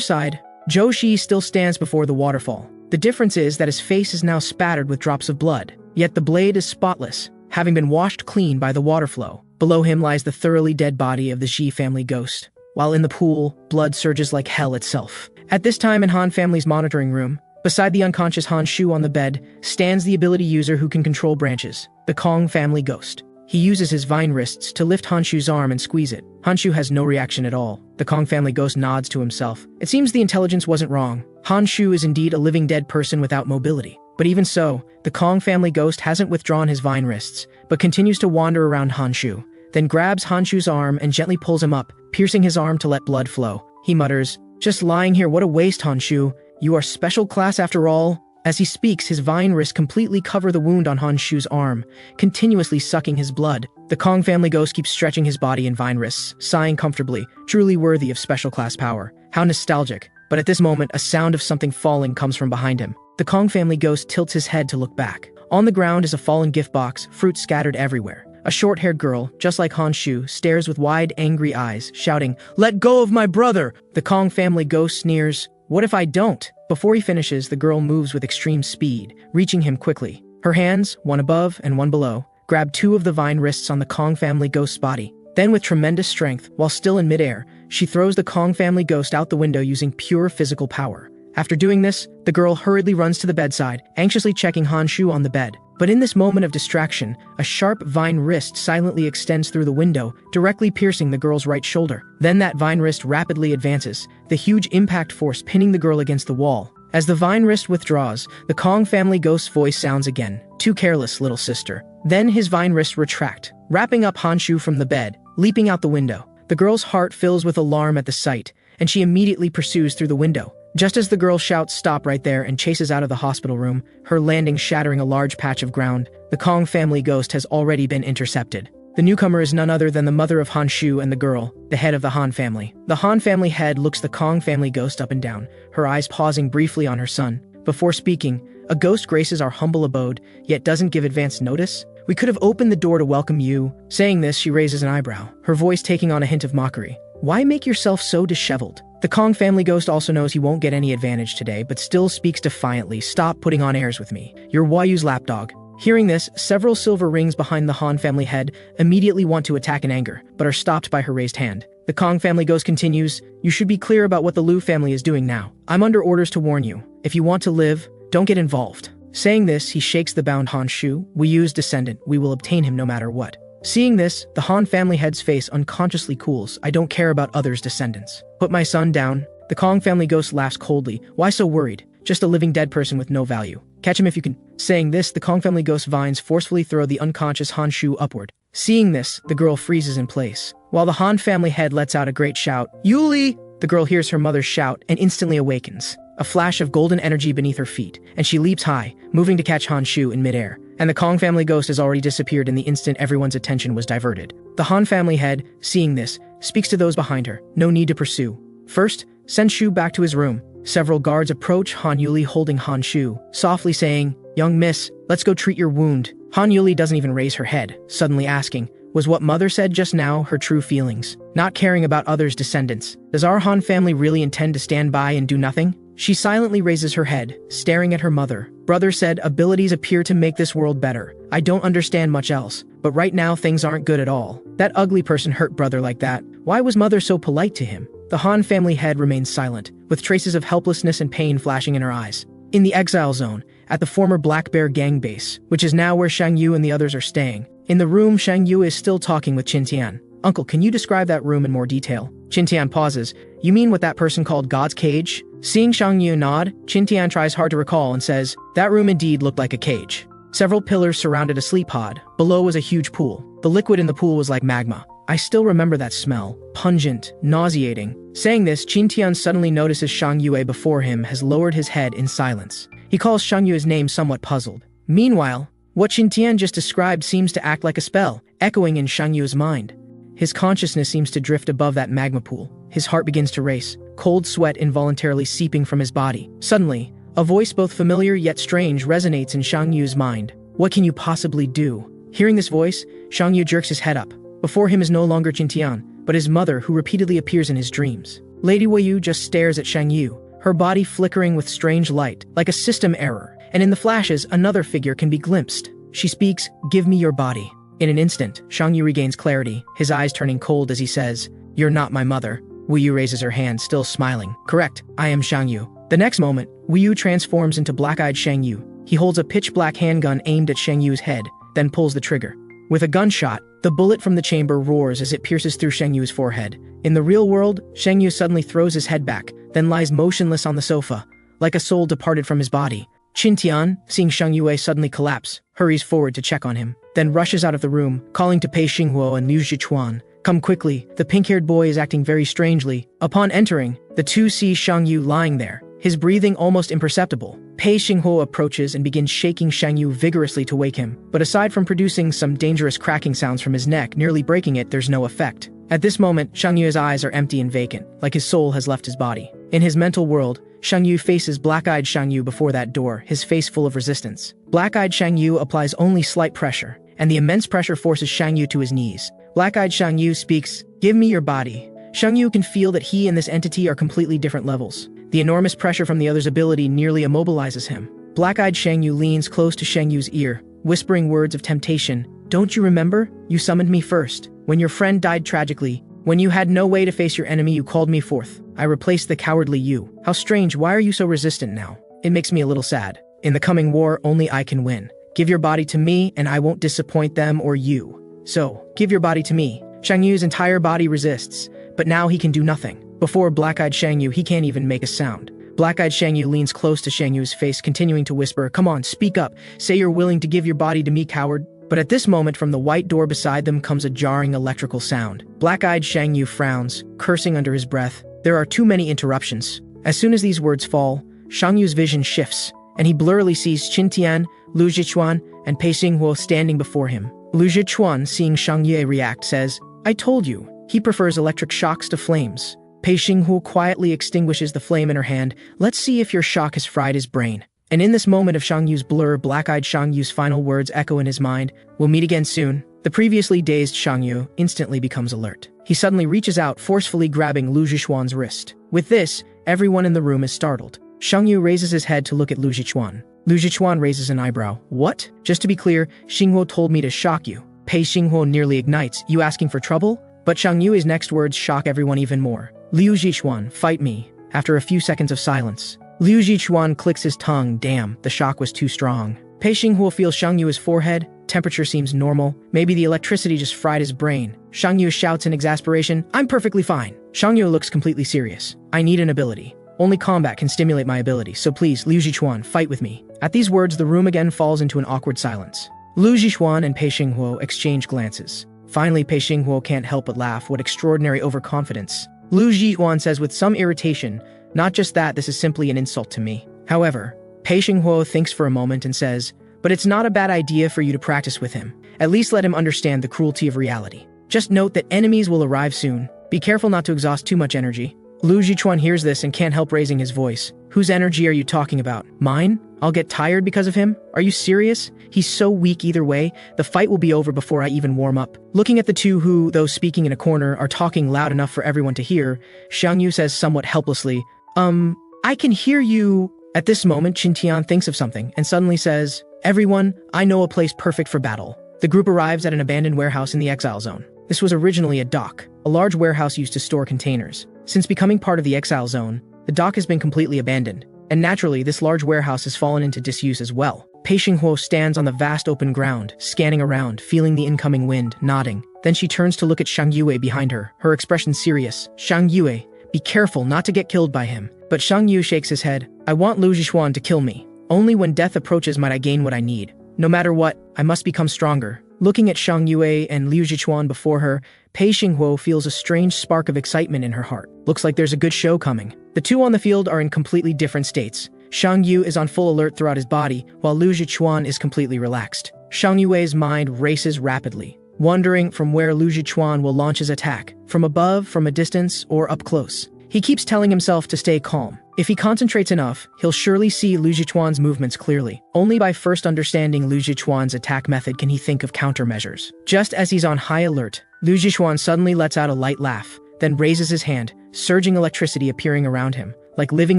side, Zhao Shi still stands before the waterfall. The difference is that his face is now spattered with drops of blood, yet the blade is spotless, having been washed clean by the water flow. Below him lies the thoroughly dead body of the Shi family ghost, while in the pool, blood surges like hell itself. At this time in Han family's monitoring room, beside the unconscious Han Shu on the bed, stands the ability user who can control branches, the Kong family ghost. He uses his vine wrists to lift Han Shu's arm and squeeze it. Han Shu has no reaction at all. The Kong family ghost nods to himself. It seems the intelligence wasn't wrong. Han Shu is indeed a living dead person without mobility. But even so, the Kong family ghost hasn't withdrawn his vine wrists, but continues to wander around Han Shu, then grabs Han Shu's arm and gently pulls him up, piercing his arm to let blood flow. He mutters, "Just lying here, what a waste, Han Shu. You are special class after all." As he speaks, his vine wrists completely cover the wound on Han Shu's arm, continuously sucking his blood. The Kong family ghost keeps stretching his body in vine wrists, sighing comfortably, truly worthy of special class power. How nostalgic. But at this moment, a sound of something falling comes from behind him. The Kong family ghost tilts his head to look back. On the ground is a fallen gift box, fruit scattered everywhere. A short-haired girl, just like Han Shu, stares with wide, angry eyes, shouting, "Let go of my brother!" The Kong family ghost sneers, "What if I don't?" Before he finishes, the girl moves with extreme speed, reaching him quickly. Her hands, one above and one below, grab two of the vine wrists on the Kong family ghost's body. Then with tremendous strength, while still in midair, she throws the Kong family ghost out the window using pure physical power. After doing this, the girl hurriedly runs to the bedside, anxiously checking Han Shu on the bed. But in this moment of distraction, a sharp vine wrist silently extends through the window, directly piercing the girl's right shoulder. Then that vine wrist rapidly advances, the huge impact force pinning the girl against the wall. As the vine wrist withdraws, the Kong family ghost's voice sounds again, "Too careless, little sister." Then his vine wrists retract, wrapping up Han Shu from the bed, leaping out the window. The girl's heart fills with alarm at the sight, and she immediately pursues through the window. Just as the girl shouts "Stop" right there and chases out of the hospital room, her landing shattering a large patch of ground, the Kong family ghost has already been intercepted. The newcomer is none other than the mother of Han Shu and the girl, the head of the Han family. The Han family head looks the Kong family ghost up and down, her eyes pausing briefly on her son. Before speaking, "A ghost graces our humble abode, yet doesn't give advance notice? We could have opened the door to welcome you." Saying this, she raises an eyebrow, her voice taking on a hint of mockery. "Why make yourself so disheveled?" The Kong family ghost also knows he won't get any advantage today, but still speaks defiantly, "Stop putting on airs with me. You're Wayu's lapdog." Hearing this, several silver rings behind the Han family head immediately want to attack in anger, but are stopped by her raised hand. The Kong family ghost continues, "You should be clear about what the Liu family is doing now. I'm under orders to warn you. If you want to live, don't get involved." Saying this, he shakes the bound Han Shu. "Wuyu's descendant, we will obtain him no matter what." Seeing this, the Han family head's face unconsciously cools. "I don't care about others' descendants. Put my son down." The Kong family ghost laughs coldly. "Why so worried? Just a living dead person with no value. Catch him if you can." Saying this, the Kong family ghost vines forcefully throw the unconscious Han Shu upward. Seeing this, the girl freezes in place, while the Han family head lets out a great shout. "Yuli!" The girl hears her mother's shout and instantly awakens. A flash of golden energy beneath her feet, and she leaps high, moving to catch Han Shu in midair. And the Kong family ghost has already disappeared in the instant everyone's attention was diverted. The Han family head, seeing this, speaks to those behind her. "No need to pursue. First, send Shu back to his room." Several guards approach Han Yuli holding Han Shu, softly saying, "Young miss, let's go treat your wound." Han Yuli doesn't even raise her head, suddenly asking, Was what mother said just now her true feelings? Not caring about others' descendants. Does our Han family really intend to stand by and do nothing? She silently raises her head, staring at her mother. Brother said, abilities appear to make this world better. I don't understand much else, but right now things aren't good at all. That ugly person hurt brother like that. Why was mother so polite to him? The Han family head remains silent, with traces of helplessness and pain flashing in her eyes. In the exile zone, at the former Black Bear gang base, which is now where Shang Yu and the others are staying. In the room, Shang Yu is still talking with Qin Tian. Uncle, can you describe that room in more detail? Qin Tian pauses. You mean what that person called God's cage? Seeing Shang Yu nod, Qin Tian tries hard to recall and says, that room indeed looked like a cage. Several pillars surrounded a sleep pod. Below was a huge pool. The liquid in the pool was like magma. I still remember that smell. Pungent, nauseating. Saying this, Qin Tian suddenly notices Shang Yue before him has lowered his head in silence. He calls Shang Yue's name somewhat puzzled. Meanwhile, what Qin Tian just described seems to act like a spell, echoing in Shang Yue's mind. His consciousness seems to drift above that magma pool. His heart begins to race, cold sweat involuntarily seeping from his body. Suddenly, a voice both familiar yet strange resonates in Shang Yue's mind. What can you possibly do? Hearing this voice, Shang Yu jerks his head up. Before him is no longer Qin Tian, but his mother who repeatedly appears in his dreams. Lady Wei Yu just stares at Shang Yu, her body flickering with strange light, like a system error, and in the flashes, another figure can be glimpsed. She speaks, give me your body. In an instant, Shang Yu regains clarity, his eyes turning cold as he says, you're not my mother. Wei Yu raises her hand, still smiling. Correct, I am Shang Yu. The next moment, Wei Yu transforms into black-eyed Shang Yu. He holds a pitch-black handgun aimed at Shang Yu's head, then pulls the trigger. With a gunshot, the bullet from the chamber roars as it pierces through Shang Yu's forehead. In the real world, Shang Yu suddenly throws his head back, then lies motionless on the sofa, like a soul departed from his body. Qin Tian, seeing Shang Yue suddenly collapse, hurries forward to check on him, then rushes out of the room, calling to Pei Xinghuo and Liu Zhichuan. Come quickly, the pink-haired boy is acting very strangely. Upon entering, the two see Shang Yu lying there, his breathing almost imperceptible. Pei Xinghuo approaches and begins shaking Shang Yu vigorously to wake him, but aside from producing some dangerous cracking sounds from his neck, nearly breaking it, there's no effect. At this moment, Shang Yu's eyes are empty and vacant, like his soul has left his body. In his mental world, Shang Yu faces black-eyed Shang Yu before that door, his face full of resistance. Black-eyed Shang Yu applies only slight pressure, and the immense pressure forces Shang Yu to his knees. Black-eyed Shang Yu speaks, give me your body. Shang Yu can feel that he and this entity are completely different levels. The enormous pressure from the other's ability nearly immobilizes him. Black-eyed Shang Yu leans close to Shang Yu's ear, whispering words of temptation. Don't you remember? You summoned me first. When your friend died tragically, when you had no way to face your enemy, you called me forth. I replaced the cowardly you. How strange, why are you so resistant now? It makes me a little sad. In the coming war, only I can win. Give your body to me, and I won't disappoint them or you. So, give your body to me. Shang Yu's entire body resists, but now he can do nothing. Before black-eyed Shang Yu, he can't even make a sound. Black-eyed Shang Yu leans close to Shang Yu's face, continuing to whisper, come on, speak up. Say you're willing to give your body to me, coward. But at this moment, from the white door beside them comes a jarring electrical sound. Black-eyed Shang Yu frowns, cursing under his breath. There are too many interruptions. As soon as these words fall, Shang Yu's vision shifts, and he blurrily sees Qin Tian, Liu Zhichuan, and Pei Xinghuo standing before him. Liu Zhichuan, seeing Shang Yu react, says, I told you, he prefers electric shocks to flames. Pei Xinghuo quietly extinguishes the flame in her hand. Let's see if your shock has fried his brain. And in this moment of Shang Yu's blur, black-eyed Shang Yu's final words echo in his mind, we'll meet again soon. The previously dazed Shang Yu instantly becomes alert. He suddenly reaches out, forcefully grabbing Liu Zhichuan's wrist. With this, everyone in the room is startled. Shang Yu raises his head to look at Liu Zhichuan. Liu Zhichuan raises an eyebrow. What? Just to be clear, Xinghuo told me to shock you. Pei Xinghuo nearly ignites. You asking for trouble? But Shang Yu's next words shock everyone even more. Liu Zhichuan, fight me. After a few seconds of silence, Liu Zhichuan clicks his tongue. Damn, the shock was too strong. Pei Xinghuo feels Shang Yu's forehead. Temperature seems normal. Maybe the electricity just fried his brain. Shang Yu shouts in exasperation, I'm perfectly fine. Shang Yu looks completely serious. I need an ability. Only combat can stimulate my ability, so please, Liu Zhichuan, fight with me. At these words, the room again falls into an awkward silence. Liu Zhichuan and Pei Xinghuo exchange glances. Finally, Pei Xinghuo can't help but laugh. What extraordinary overconfidence. Liu Zhichuan says with some irritation, not just that, this is simply an insult to me. However, Pei Xinghuo thinks for a moment and says, but it's not a bad idea for you to practice with him. At least let him understand the cruelty of reality. Just note that enemies will arrive soon. Be careful not to exhaust too much energy. Liu Zhichuan hears this and can't help raising his voice. Whose energy are you talking about? Mine? I'll get tired because of him? Are you serious? He's so weak either way. The fight will be over before I even warm up. Looking at the two who, though speaking in a corner, are talking loud enough for everyone to hear, Xiang Yu says somewhat helplessly, I can hear you. At this moment, Qintian thinks of something and suddenly says, everyone, I know a place perfect for battle. The group arrives at an abandoned warehouse in the exile zone. This was originally a dock, a large warehouse used to store containers. Since becoming part of the exile zone, the dock has been completely abandoned, and naturally this large warehouse has fallen into disuse as well. Pei Xinghuo stands on the vast open ground, scanning around, feeling the incoming wind, nodding. Then she turns to look at Shang Yue behind her, her expression serious. Shang Yue, be careful not to get killed by him. But Shang Yu shakes his head. I want Lu Zhishuan to kill me. Only when death approaches might I gain what I need. No matter what, I must become stronger. Looking at Shang Yue and Liu Zhichuan before her, Pei Xinghuo feels a strange spark of excitement in her heart. Looks like there's a good show coming. The two on the field are in completely different states. Shang Yu is on full alert throughout his body, while Liu Zhichuan is completely relaxed. Shang Yue's mind races rapidly, wondering from where Liu Zhichuan will launch his attack, from above, from a distance, or up close. He keeps telling himself to stay calm. If he concentrates enough, he'll surely see Liu Zhichuan's movements clearly. Only by first understanding Liu Zhichuan's attack method can he think of countermeasures. Just as he's on high alert, Liu Zhichuan suddenly lets out a light laugh, then raises his hand, surging electricity appearing around him, like living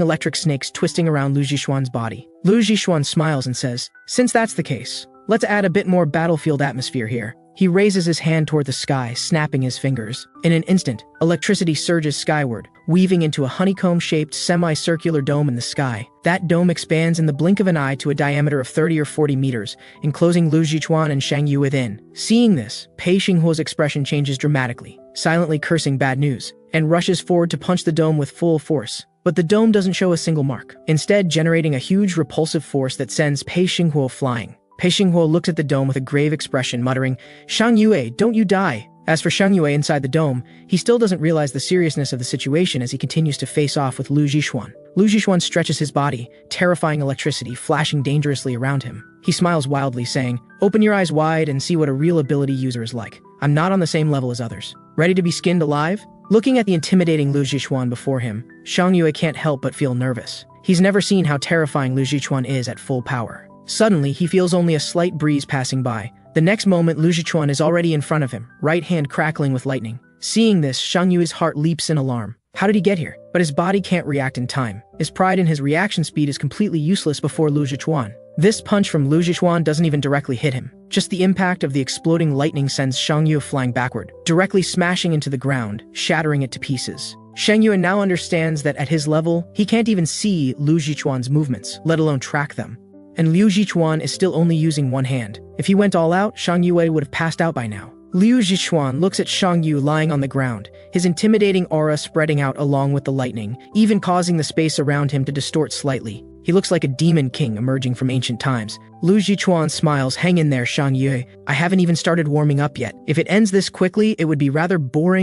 electric snakes twisting around Liu Zhichuan's body. Liu Zhichuan smiles and says, since that's the case, let's add a bit more battlefield atmosphere here. He raises his hand toward the sky, snapping his fingers. In an instant, electricity surges skyward, weaving into a honeycomb-shaped semicircular dome in the sky. That dome expands in the blink of an eye to a diameter of 30 or 40 meters, enclosing Liu Zhichuan and Shang Yu within. Seeing this, Pei Xinghuo's expression changes dramatically, silently cursing bad news, and rushes forward to punch the dome with full force. But the dome doesn't show a single mark, instead generating a huge repulsive force that sends Pei Xinghuo flying. Pei Xinghuo looks at the dome with a grave expression, muttering, Shang Yue, don't you die. As for Shang Yue inside the dome, he still doesn't realize the seriousness of the situation as he continues to face off with Liu Zhichuan. Liu Zhichuan stretches his body, terrifying electricity flashing dangerously around him. He smiles wildly, saying, open your eyes wide and see what a real ability user is like. I'm not on the same level as others. Ready to be skinned alive? Looking at the intimidating Liu Zhichuan before him, Shang Yue can't help but feel nervous. He's never seen how terrifying Liu Zhichuan is at full power. Suddenly, he feels only a slight breeze passing by. The next moment, Liu Zhichuan is already in front of him, right hand crackling with lightning. Seeing this, Shang Yu's heart leaps in alarm. How did he get here? But his body can't react in time. His pride in his reaction speed is completely useless before Liu Zhichuan. This punch from Liu Zhichuan doesn't even directly hit him. Just the impact of the exploding lightning sends Shang Yu flying backward, directly smashing into the ground, shattering it to pieces. Shang Yu now understands that at his level, he can't even see Liu Zhichuan's movements, let alone track them. And Liu Zhichuan is still only using one hand. If he went all out, Shang Yue would have passed out by now. Liu Zhichuan looks at Shang Yu lying on the ground, his intimidating aura spreading out along with the lightning, even causing the space around him to distort slightly. He looks like a demon king emerging from ancient times. Liu Zhichuan smiles, hang in there, Shang Yue. I haven't even started warming up yet. If it ends this quickly, it would be rather boring.